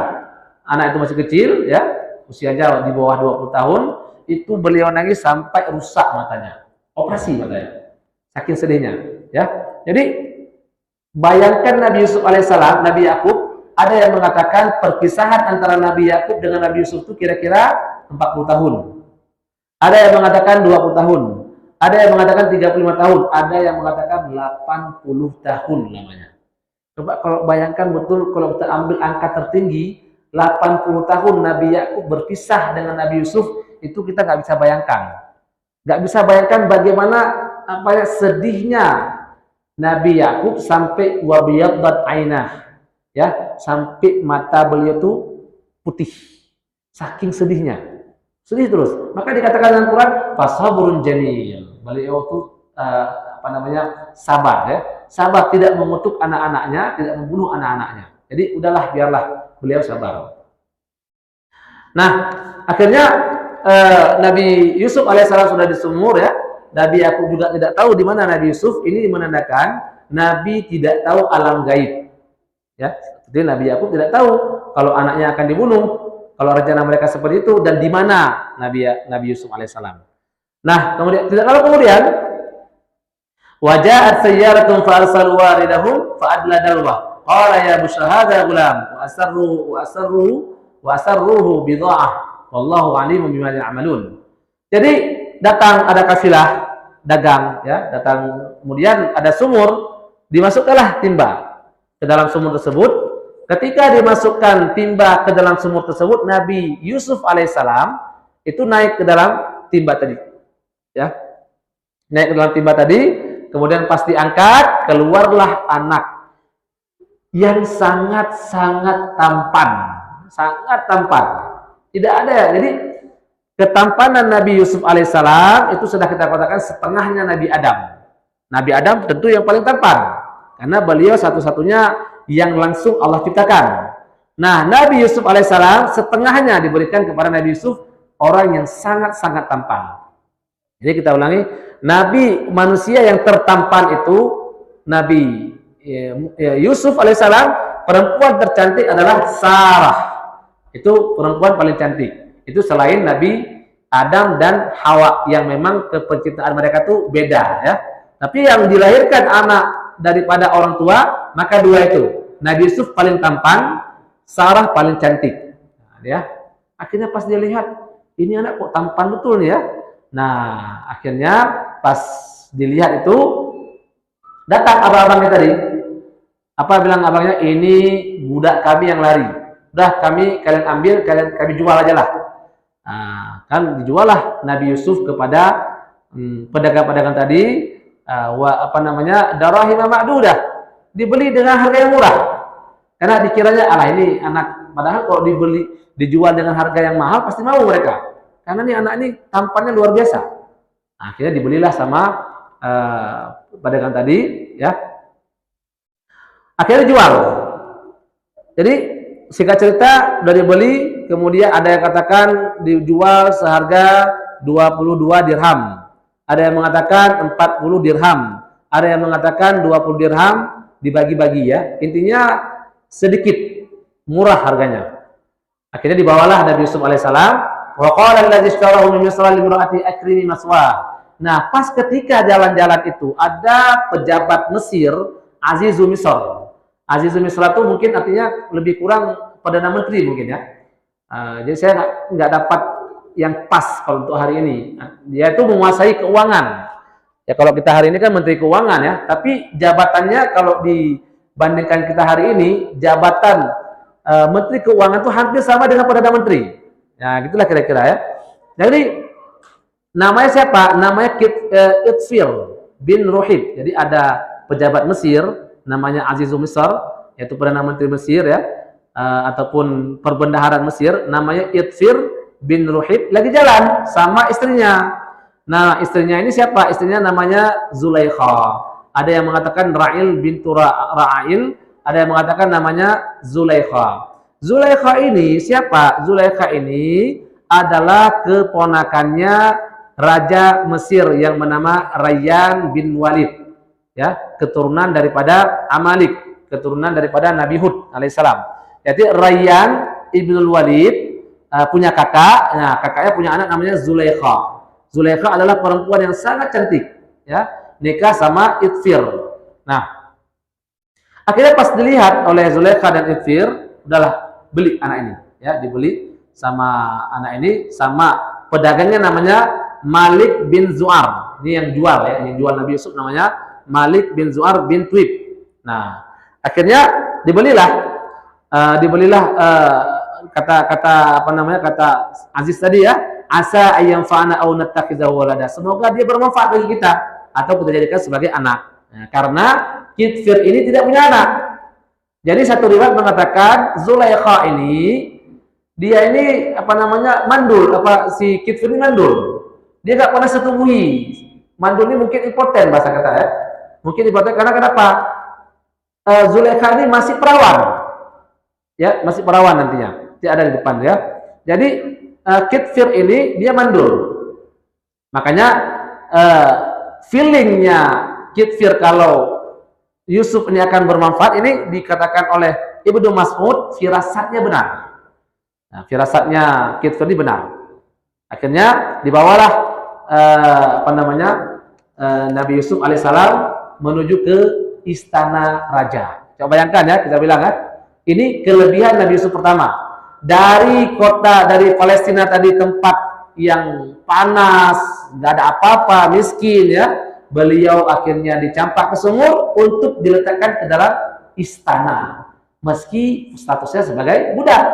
Speaker 1: Anak itu masih kecil ya, usianya di bawah 20 tahun. Itu beliau nangis sampai rusak matanya, operasi matanya, saking sedihnya ya. Jadi bayangkan Nabi Yusuf alaihissalam, Nabi Yakub, ada yang mengatakan perpisahan antara Nabi Yakub dengan Nabi Yusuf itu kira-kira 40 tahun. Ada yang mengatakan 20 tahun. Ada yang mengatakan 35 tahun, ada yang mengatakan 80 tahun namanya. Coba kalau bayangkan betul, kalau kita ambil angka tertinggi, 80 tahun Nabi Yakub berpisah dengan Nabi Yusuf, itu kita nggak bisa bayangkan. Nggak bisa bayangkan bagaimana sedihnya Nabi Yakub sampai wabiyaddat ainah, ya, sampai mata beliau tuh putih, saking sedihnya, sedih terus. Maka dikatakan dalam Quran, fasaburun jamil. Beliau tuh sabar ya, sabar, tidak mengutuk anak-anaknya, tidak membunuh anak-anaknya. Jadi udahlah, biarlah beliau sabar. Nah, akhirnya Nabi Yusuf alaihissalam sudah di sumur ya. Nabi Yakub juga tidak tahu di mana Nabi Yusuf. Ini menandakan Nabi tidak tahu alam gaib. Ya, jadi Nabi Yakub tidak tahu kalau anaknya akan dibunuh, kalau rencana mereka seperti itu dan di mana Nabi Yusuf alaihissalam. Nah, kemudian tidak lama kemudian waja'at sayyaratun fa arsalu waridahum fa adla dalwa. Qala ya bushra hadza gulam wa asarruhu bidha'ah wallahu alimun bima ya'malun. Jadi datang ada kafilah dagang ya, datang kemudian ada sumur, dimasukkanlah timba ke dalam sumur tersebut. Ketika dimasukkan timba ke dalam sumur tersebut, Nabi Yusuf alaihissalam itu naik ke dalam timba tadi. Ya. Naik ke dalam timba tadi, kemudian pas diangkat, keluarlah anak yang sangat-sangat tampan. Sangat tampan. Tidak ada. Jadi ketampanan Nabi Yusuf alaihissalam itu sudah kita katakan setengahnya Nabi Adam. Nabi Adam tentu yang paling tampan. Karena beliau satu-satunya yang langsung Allah ciptakan. Nah, Nabi Yusuf alaihissalam setengahnya diberikan kepada Nabi Yusuf, orang yang sangat-sangat tampan. Jadi kita ulangi, Nabi manusia yang tertampan itu Nabi Yusuf alaihissalam, perempuan tercantik adalah Sarah. Itu perempuan paling cantik. Itu selain Nabi Adam dan Hawa yang memang penciptaan mereka tuh beda ya. Tapi yang dilahirkan anak daripada orang tua, maka dua itu. Nabi Yusuf paling tampan, Sarah paling cantik. Nah, ya. Akhirnya pas dia lihat, ini anak kok tampan betul nih ya. Nah, akhirnya pas dilihat itu datang abang-abangnya tadi. Apa bilang abangnya? Ini budak kami yang lari. Udah kalian ambil, kami jual aja lah. Nah, kan dijual lah Nabi Yusuf kepada pedagang-pedagang tadi. Darahim ma'dudah, dibeli dengan harga yang murah karena dikiranya ini anak, padahal kalau dijual dengan harga yang mahal pasti mau mereka karena nih anak ini tampannya luar biasa. Akhirnya dibelilah sama pedagang tadi ya, akhirnya dijual. Jadi singkat cerita dari beli, kemudian ada yang katakan dijual seharga 22 dirham. Ada yang mengatakan 40 dirham, ada yang mengatakan 20 dirham, dibagi-bagi ya. Intinya sedikit, murah harganya. Akhirnya dibawalah Nabi Yusuf alaihissalam. Wa qala allazi ishtarahu min Misr limra'ati akrimi maswah. Nah, pas ketika jalan-jalan itu ada pejabat Mesir, Azizu Misr. Azizu Misr itu mungkin artinya lebih kurang Perdana Menteri mungkin ya. Jadi saya nggak dapat yang pas kalau untuk hari ini. Dia itu menguasai keuangan. Ya kalau kita hari ini kan Menteri Keuangan ya, tapi jabatannya kalau dibandingkan kita hari ini, jabatan Menteri Keuangan itu hampir sama dengan Perdana Menteri. Ya, gitulah kira-kira ya. Jadi namanya siapa? Namanya Itfir bin Ruhib. Jadi ada pejabat Mesir namanya Azizul Misr, yaitu Perdana Menteri Mesir ya, ataupun perbendaharaan Mesir, namanya Itfir bin Ruhib, lagi jalan sama istrinya. Nah, istrinya ini siapa? Istrinya namanya Zulaikha. Ada yang mengatakan Ra'il bintu Ra'il, ada yang mengatakan namanya Zulaikha. Zulaikha ini siapa? Zulaikha ini adalah keponakannya Raja Mesir yang bernama Rayyan bin Walid. Ya, keturunan daripada Amalik, keturunan daripada Nabi Hud alaihissalam. Jadi Rayyan ibnul Walid punya kakak, nah kakaknya punya anak namanya Zulaikha. Zulaikha adalah perempuan yang sangat cantik, ya, nikah sama Itfir. Nah, akhirnya pas dilihat oleh Zulaikha dan Itfir, udahlah beli anak ini, ya, dibeli sama anak ini sama pedagangnya namanya Malik bin Zu'ar. Ini yang jual ya, yang jual Nabi Yusuf namanya Malik bin Zu'ar bin Twib. Nah, akhirnya dibelilah kata Aziz tadi ya, asa ayyam fa'ana aw nattakhizahu walada. Semoga dia bermanfaat bagi kita atau kita jadikan sebagai anak. Nah, karena Kitfir ini tidak punya anak. Jadi satu riwayat mengatakan Zulaikha ini dia ini mandul, si Kitfir ini mandul. Dia enggak pernah setubuhi. Mandul ini mungkin impoten bahasa kata ya. Mungkin impoten karena kenapa? Zulaikha ini masih perawan. Ya, masih perawan nantinya. Tidak ada di depan ya. Jadi Kitfir ini dia mandul. Makanya feelingnya Kitfir kalau Yusuf ini akan bermanfaat ini dikatakan oleh Ibnu Mas'ud, firasatnya benar. Nah, firasatnya Kitfir ini benar. Akhirnya dibawalah Nabi Yusuf alaihissalam menuju ke istana raja. Coba bayangkan ya, kita bilang ya, ini kelebihan Nabi Yusuf pertama. Dari Palestina tadi, tempat yang panas, nggak ada apa-apa, miskin ya, beliau akhirnya dicampak ke sumur untuk diletakkan ke dalam istana. Meski statusnya sebagai budak,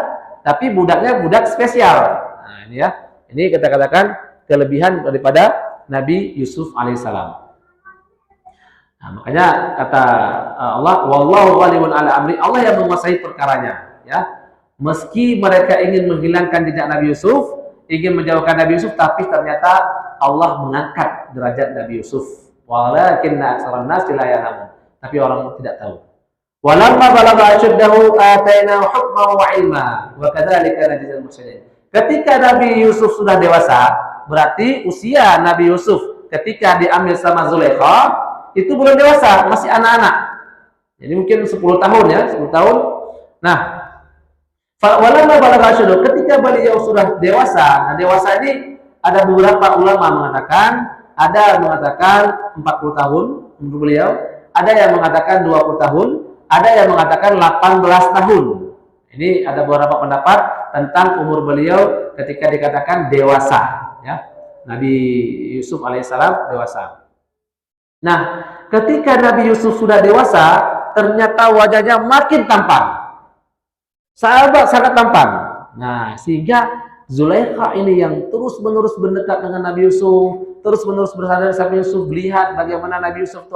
Speaker 1: tapi budaknya budak spesial. Nah ini ya, ini kita katakan kelebihan daripada Nabi Yusuf alaihissalam. Nah, makanya kata Allah, wallahu ghalibun ala amri, Allah yang menguasai perkaranya. Ya, meski mereka ingin menghilangkan jejak Nabi Yusuf, ingin menjauhkan Nabi Yusuf, tapi ternyata Allah mengangkat derajat Nabi Yusuf. Walakinna aktsaran nasi la ya'lamun. Tapi orang tidak tahu. Walamma balagha ashuddahu atainahu hukman wa ilma wa kadzalika najzil muhsinin. Ketika Nabi Yusuf sudah dewasa, berarti usia Nabi Yusuf ketika diambil sama Zulaikha itu belum dewasa, masih anak-anak. Jadi mungkin 10 tahun ya, 10 tahun. Nah, walamma balagha ashuddahu, ketika beliau sudah dewasa. Nah, dewasa ini ada beberapa ulama mengatakan, ada mengatakan 40 tahun umur beliau, ada yang mengatakan 20 tahun, ada yang mengatakan 18 tahun. Ini ada beberapa pendapat tentang umur beliau ketika dikatakan dewasa ya. Nabi Yusuf alaihissalam dewasa. Nah, ketika Nabi Yusuf sudah dewasa, ternyata wajahnya makin tampan. Sahabat sangat tampan. Nah, sehingga Zulaikha ini yang terus-menerus mendekat dengan Nabi Yusuf, terus-menerus bersandar sama Yusuf, lihat bagaimana Nabi Yusuf itu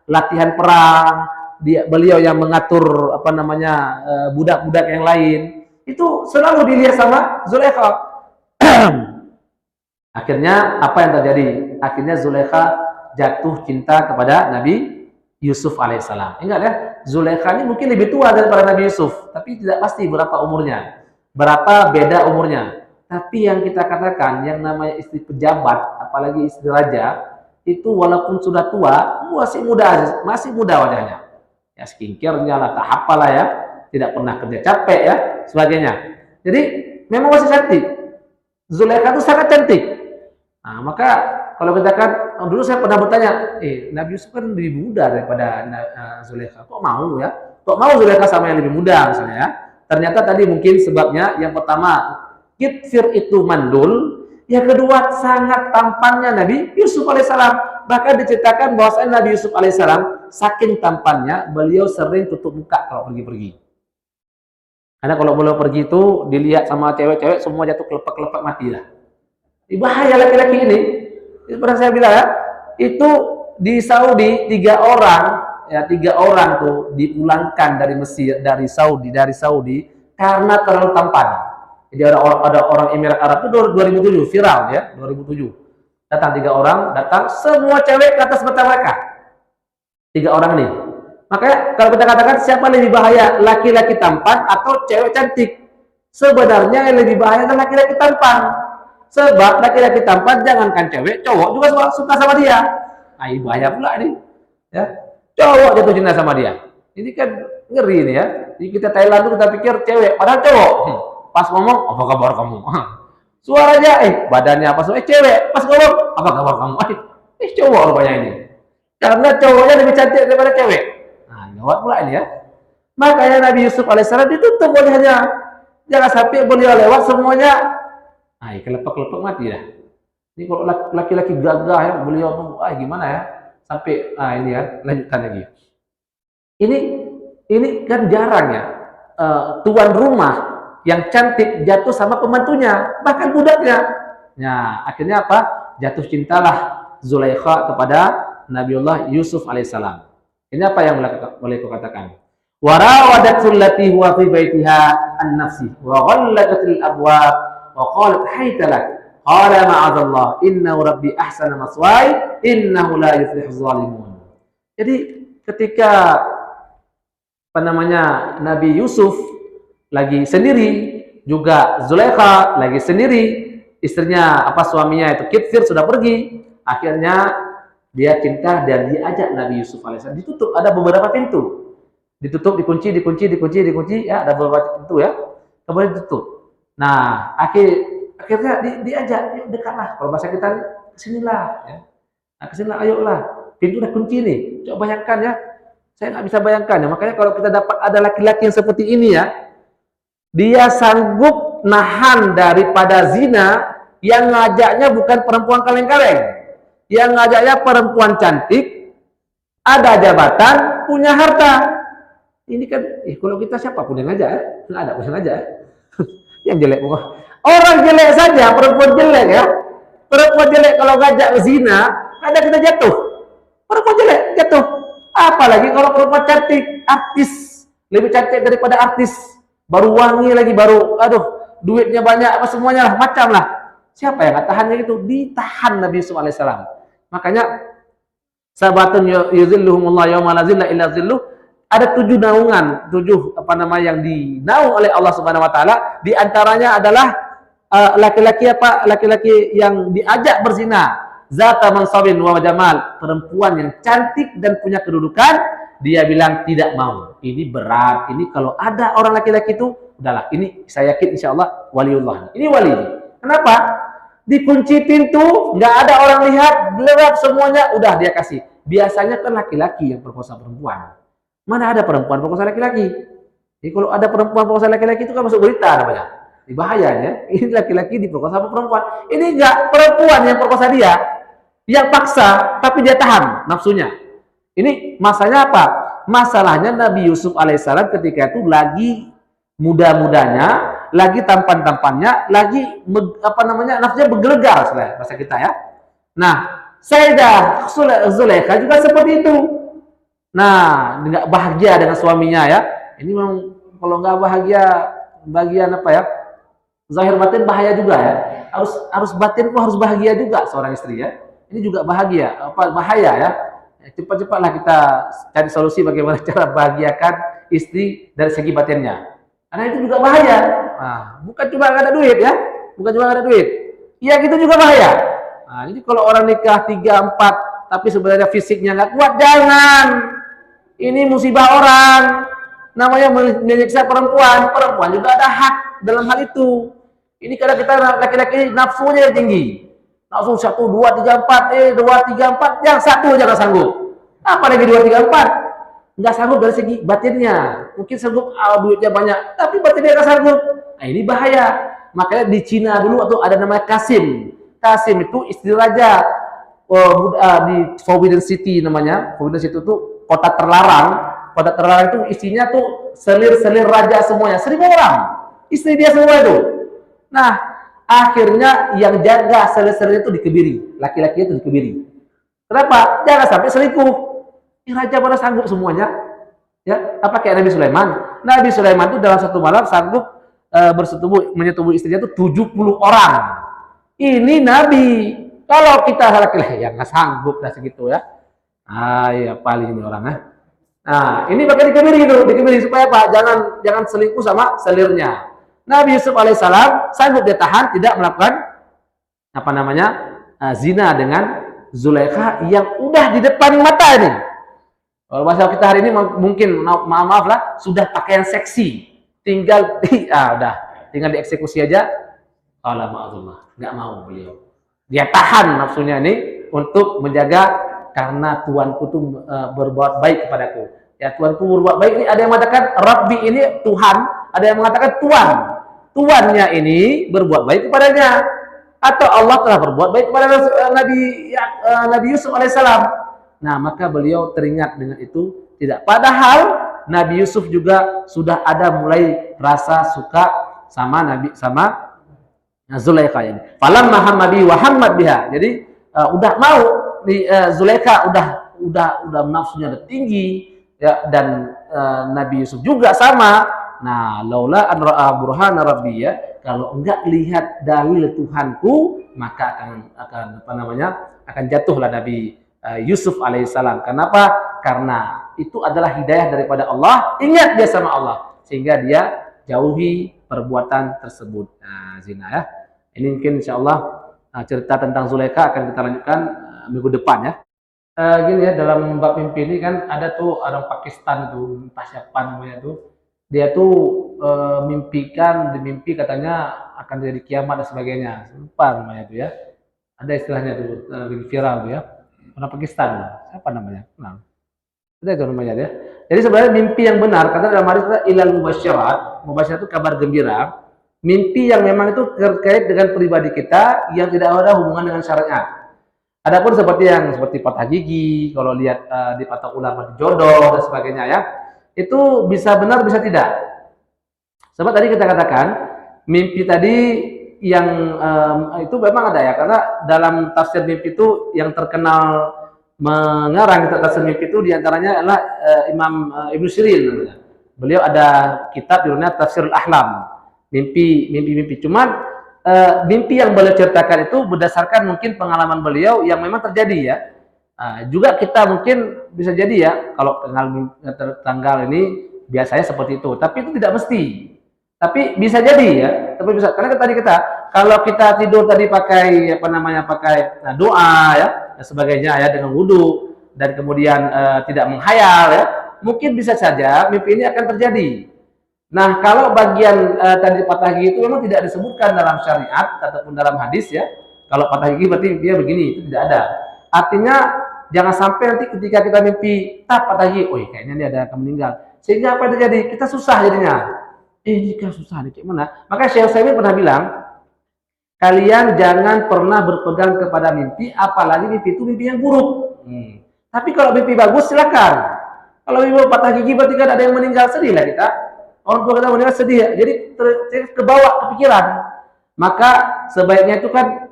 Speaker 1: latihan perang, beliau yang mengatur budak-budak yang lain, itu selalu dilihat sama Zulaikha. Akhirnya apa yang terjadi? Akhirnya Zulaikha jatuh cinta kepada Nabi Yusuf alaihissalam. Ingat ya, Zulaikha ini mungkin lebih tua daripada Nabi Yusuf, tapi tidak pasti berapa umurnya, berapa beda umurnya. Tapi yang kita katakan, yang namanya istri pejabat, apalagi istri raja, itu walaupun sudah tua, masih muda wajahnya. Ya skincare-nya lah, tak apalah ya, tidak pernah kerja capek ya, sebagainya. Jadi memang masih cantik. Zulaikha itu sangat cantik. Nah, maka kalau kita kan, dulu saya pernah bertanya, Nabi Yusuf kan lebih muda daripada Zulaikha. Kok mau ya? Kok mau Zulaikha sama yang lebih muda misalnya ya? Ternyata tadi mungkin sebabnya yang pertama, Kitfir itu mandul. Yang kedua, sangat tampannya Nabi Yusuf alaihissalam. Bahkan diceritakan bahwasanya Nabi Yusuf alaihissalam saking tampannya, beliau sering tutup muka kalau pergi-pergi. Karena kalau beliau pergi itu dilihat sama cewek-cewek semua jatuh kelepek-kelepek mati lah. Bahaya laki-laki ini. Seperti saya bilang ya, itu di Saudi 3 orang tuh dipulangkan dari Mesir, dari Saudi karena terlalu tampan. Jadi ada orang Emirat Arab itu 2007 viral ya, 2007. Datang 3 orang, semua cewek ke atas mata mereka. 3 orang ini. Makanya kalau kita katakan siapa lebih bahaya, laki-laki tampan atau cewek cantik? Sebenarnya yang lebih bahaya adalah laki-laki tampan. Sebab laki-laki tampan, jangankan cewek, cowok juga suka sama dia. Nah, ini bahaya pula ini. Ya. Cowok jatuh cinta sama dia. Ini kan ngeri ini ya. Jadi kita Thailand tuh kita pikir cewek, padahal cowok. Pas ngomong, apa kabar kamu? Suaranya, badannya apa? Cewek. Pas ngomong, apa kabar kamu? Cowok rupanya ini. Karena cowoknya lebih cantik daripada cewek. Nah, gawat pula ini ya. Makanya Nabi Yusuf alaihissalam ditutup wajahnya. Jangan sampai beliau lewat semuanya. Kelepek-kelepek mati dah. Ini kalau laki-laki gagah ya, beliau tuh, gimana ya? Sampai, ini ya, lanjutkan lagi. Ini kan jarang ya. Tuan rumah yang cantik jatuh sama pembantunya, bahkan budaknya. Nah, akhirnya apa? Jatuh cintalah Zulaikha kepada Nabiullah Yusuf alaihissalam. Ini apa yang boleh katakan? Warawadathu allati huwa fi baitiha an nafsi wa ghallaqatil abwab wa qalat hayta lak qala ma'adzallah innahu rabbi ahsana maswaya innahu la yuflihuz zalimun. Jadi ketika Nabi Yusuf lagi sendiri juga Zulaikha lagi sendiri, istrinya suaminya itu Kithir sudah pergi. Akhirnya dia cinta dan diajak Nabi Yusuf alaihissalam. Ditutup, ada beberapa pintu. Ditutup, dikunci ya, ada beberapa pintu ya. Kemudian ditutup. Nah, akhirnya diajak, yuk dekatlah. Kalau bahasa kita, kesinilah ya. Nah, kesinilah, ayolah. Pintu udah kunci nih. Coba bayangkan ya. Saya nggak bisa bayangkan ya. Makanya kalau kita dapat ada laki-laki yang seperti ini ya, dia sanggup nahan daripada zina, yang ngajaknya bukan perempuan kaleng-kaleng, yang ngajaknya perempuan cantik, ada jabatan, punya harta. Ini kan, kalau kita siapa pun yang ngajak ya, nggak ada pun yang ngajak. Yang jelek bukan. Orang jelek saja, perempuan jelek ya. Perempuan jelek kalau ngajak zina, ada kita jatuh. Perempuan jelek jatuh. Apalagi kalau perempuan cantik, artis, lebih cantik daripada artis. Baru wangi lagi, duitnya banyak, semuanya lah, macam lah. Siapa yang nggak tahannya itu? Ditahan Nabi Yusuf alaihissalam. Makanya sahabatun yuzilluhumullah yawma la zilla illa zilluh. Ada 7 naungan, 7 yang dinaung oleh Allah Subhanahu wa taala. Di antaranya adalah laki-laki yang diajak berzina, zata mansabin wa jamal, perempuan yang cantik dan punya kedudukan. Dia bilang tidak mau. Ini berat. Ini kalau ada orang laki-laki itu, udahlah. Ini saya yakin insyaallah waliullah. Ini wali. Kenapa? Dikunci pintu, nggak ada orang lihat, gelap semuanya, udah dia kasih. Biasanya kan laki-laki yang perkosa perempuan. Mana ada perempuan perkosa laki-laki? Jadi kalau ada perempuan perkosa laki-laki itu kan masuk berita namanya. Ini bahayanya. Ini laki-laki diperkosa sama perempuan. Ini enggak, perempuan yang perkosa dia, yang paksa tapi dia tahan nafsunya. Ini masalahnya apa? Masalahnya Nabi Yusuf alaihissalam ketika itu lagi muda-mudanya, lagi tampan-tampannya, lagi nafsunya bergelegar, bahasa kita ya. Nah, Sayyidah Zulaikha juga seperti itu. Nah, nggak bahagia dengan suaminya ya. Ini memang kalau nggak bahagia, bagian zahir batin bahaya juga ya. Harus batin pun harus bahagia juga seorang istri ya. Ini juga bahaya ya. Cepat-cepatlah kita cari solusi bagaimana cara bahagiakan istri dari segi batinnya. Karena itu juga bahaya. Nah, bukan cuma nggak ada duit ya. Bukan cuma nggak ada duit. Iya, gitu juga bahaya. Nah, jadi kalau orang nikah 3, 4 tapi sebenarnya fisiknya nggak kuat, jangan. Ini musibah orang. Namanya menyiksa perempuan. Perempuan juga ada hak dalam hal itu. Ini kadang kita laki-laki nafsunya tinggi. Nafsu 1, 2, 3, 4, 2, 3, 4, yang satu aja nggak sanggup. Apalagi 2, 3, 4, nggak sanggup dari segi batinnya. Mungkin sanggup duitnya banyak, tapi batinnya nggak sanggup. Nah, ini bahaya. Makanya di Cina dulu ada namanya Kasim. Kasim itu istri raja di Forbidden City namanya. Forbidden City itu kota terlarang. Kota terlarang itu isinya tuh selir-selir raja semuanya, 1.000 orang. Istri dia semua itu. Nah, akhirnya yang jaga selir-selir itu dikebiri, laki-laki itu dikebiri. Kenapa? Jangan sampai selingkuh. Ini raja pada sanggup semuanya. Ya, apa kayak Nabi Sulaiman? Nabi Sulaiman itu dalam satu malam sanggup menyetubuh istrinya itu 70 orang. Ini Nabi. Kalau kita laki-laki yang nggak sanggup lah segitu ya. Ya paling ini orang ya. Nah, ini pakai dikebiri supaya apa? Jangan selingkuh sama selirnya. Nabi Yusuf alaihissalam sanggup dia tahan, tidak melakukan zina dengan Zulaikha yang udah di depan mata ini. Kalau bahasa kita hari ini mungkin maaf lah, sudah pakaian seksi, tinggal dieksekusi aja. Alhamdulillah, nggak mau beliau. Dia tahan nafsunya ini untuk menjaga, karena Tuanku tuh berbuat baik kepadaku. Ya, Tuanku berbuat baik ini, ada yang mengatakan Rabbi ini Tuhan, ada yang mengatakan Tuan. Tuannya ini berbuat baik kepadanya, atau Allah telah berbuat baik kepada Nabi Yusuf alaihissalam. Nah, maka beliau teringat dengan itu. Tidak, padahal Nabi Yusuf juga sudah ada mulai rasa suka sama Zulaikha ini. Falamma hamma wa hammat biha. Jadi udah mau Zulaikha udah nafsunya udah tinggi ya, dan Nabi Yusuf juga sama. Nah, laula an ra'a burhana rabbi, ya, kalau enggak lihat dalil Tuhanku, maka akan jatuhlah Nabi Yusuf alaihissalam. Kenapa? Karena itu adalah hidayah daripada Allah. Ingat dia sama Allah, sehingga dia jauhi perbuatan tersebut. Nah, zina ya. Ini mungkin insya Allah cerita tentang Zulaikha akan kita lanjutkan minggu depan ya. Gini ya, dalam bab mimpi ini kan ada tuh orang Pakistan tuh, entah siapa namanya tuh. Dia tuh mimpikan, di mimpi katanya akan terjadi kiamat dan sebagainya. Lupa namanya tuh ya. Ada istilahnya tuh viral tuh ya. Orang Pakistan. Siapa namanya? Nah, itu namanya dia. Jadi sebenarnya mimpi yang benar, kata dalam hadis ilal mubasyirat, mubasyirat itu kabar gembira. Mimpi yang memang itu terkait dengan pribadi kita yang tidak ada hubungan dengan syariat. Adapun seperti patah gigi, kalau lihat di patah ular mati jodoh dan sebagainya ya, itu bisa benar bisa tidak. Sebab tadi kita katakan mimpi tadi yang itu memang ada ya, karena dalam tafsir mimpi itu yang terkenal mengarang kita tafsir mimpi itu diantaranya adalah Imam Ibnu Sirin namanya. Beliau ada kitab judulnya Tafsirul Ahlam, mimpi. Cuman mimpi yang beliau ceritakan itu berdasarkan mungkin pengalaman beliau yang memang terjadi ya. Juga kita mungkin bisa jadi ya, kalau tanggal ini biasanya seperti itu, tapi itu tidak mesti. Tapi bisa jadi ya, tapi bisa, karena tadi kita kalau kita tidur tadi pakai doa ya dan sebagainya ya dengan wudu dan kemudian tidak menghayal ya, mungkin bisa saja mimpi ini akan terjadi. Nah, kalau bagian tadi patah gigi itu memang tidak disebutkan dalam syariat ataupun dalam hadis ya. Kalau patah gigi berarti dia begini, itu tidak ada. Artinya jangan sampai nanti ketika kita mimpi patah gigi, oh kayaknya dia ada akan meninggal. Sehingga apa yang terjadi? Kita susah jadinya. Jika susah nih gimana? Maka Syekh Utsaimin pernah bilang, kalian jangan pernah berpegang kepada mimpi, apalagi mimpi itu mimpi yang buruk. Tapi kalau mimpi bagus silakan. Kalau mimpi patah gigi berarti kan ada yang meninggal, sedih lah kita. Orang tua kita meninggal sedih, jadi kebawa kepikiran. Maka sebaiknya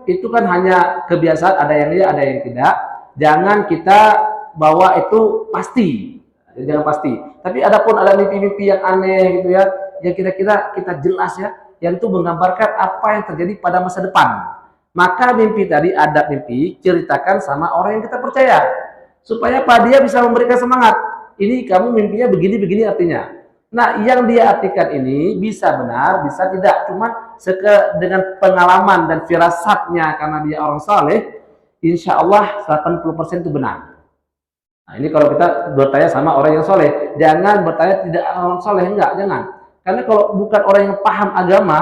Speaker 1: itu kan hanya kebiasaan, ada yang iya, ada yang tidak. Jangan kita bawa itu pasti, jangan pasti. Tapi adapun ada mimpi-mimpi yang aneh gitu ya, yang kira-kira kita jelas ya, yang itu menggambarkan apa yang terjadi pada masa depan. Maka mimpi tadi, adab mimpi, ceritakan sama orang yang kita percaya. Supaya dia bisa memberikan semangat. Ini kamu mimpinya begini-begini artinya. Nah, yang dia artikan ini bisa benar, bisa tidak. Cuma dengan pengalaman dan firasatnya karena dia orang saleh, insya Allah 80% itu benar. Nah, ini kalau kita bertanya sama orang yang soleh. Jangan bertanya tidak orang soleh, enggak, jangan. Karena kalau bukan orang yang paham agama,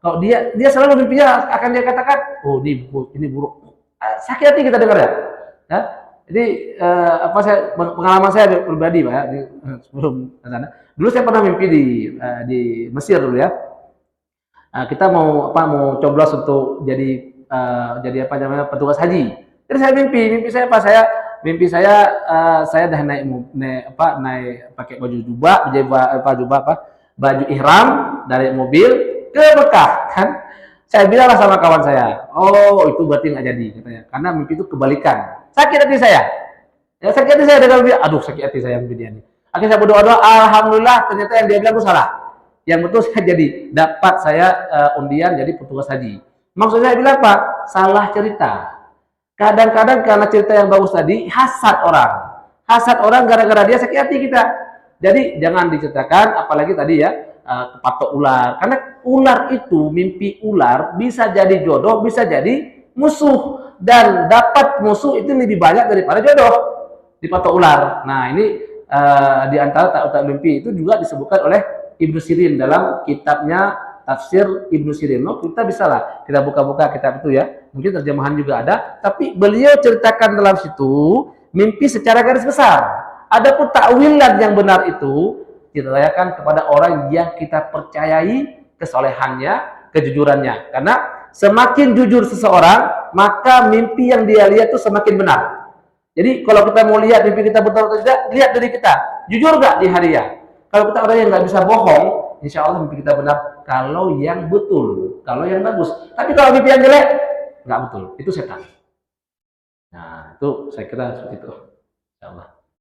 Speaker 1: kalau dia selalu mimpinya akan dia katakan, oh ini buruk. Sakit hati kita dengar ya. Jadi pengalaman saya pribadi Pak ya, sebelum sana. Dulu saya pernah mimpi di Mesir dulu ya. Kita mau coblos untuk jadi petugas haji. Jadi saya mimpi saya dah naik pakai baju ihram dari mobil ke Mekah kan. Saya bilanglah sama kawan saya, oh itu berarti nggak jadi katanya, karena mimpi itu kebalikan. Sakit hati saya. Ya sakit hati saya dengan mimpi, aduh sakit hati saya mimpi dia ini. Akhirnya saya berdoa, alhamdulillah ternyata yang dia bilang itu salah. Yang betul saya dapat undian jadi petugas haji. Maksud saya bilang apa? Salah cerita. Kadang-kadang karena cerita yang bagus tadi hasad orang gara-gara dia sakit hati kita. Jadi jangan diceritakan, apalagi tadi ya patok ular. Karena ular itu, mimpi ular bisa jadi jodoh, bisa jadi musuh, dan dapat musuh itu lebih banyak daripada jodoh di patok ular. Nah ini di antara tak mimpi itu juga disebutkan oleh Ibnu Sirin dalam kitabnya Tafsir Ibnu Sirin. Kita bisa lah kita buka-buka kitab itu ya, mungkin terjemahan juga ada, tapi beliau ceritakan dalam situ mimpi secara garis besar. Adapun takwilan yang benar itu ditanyakan kepada orang yang kita percayai kesolehannya, kejujurannya. Karena semakin jujur seseorang, maka mimpi yang dia lihat itu semakin benar. Jadi kalau kita mau lihat mimpi kita betul atau tidak, lihat dari kita. Jujur nggak di hari ya? Kalau kita orang yang nggak bisa bohong, insya Allah mimpi kita benar. Kalau yang betul, kalau yang bagus. Tapi kalau mimpi yang jelek, nggak betul. Itu setan. Nah, itu saya kira seperti itu. Insya Allah.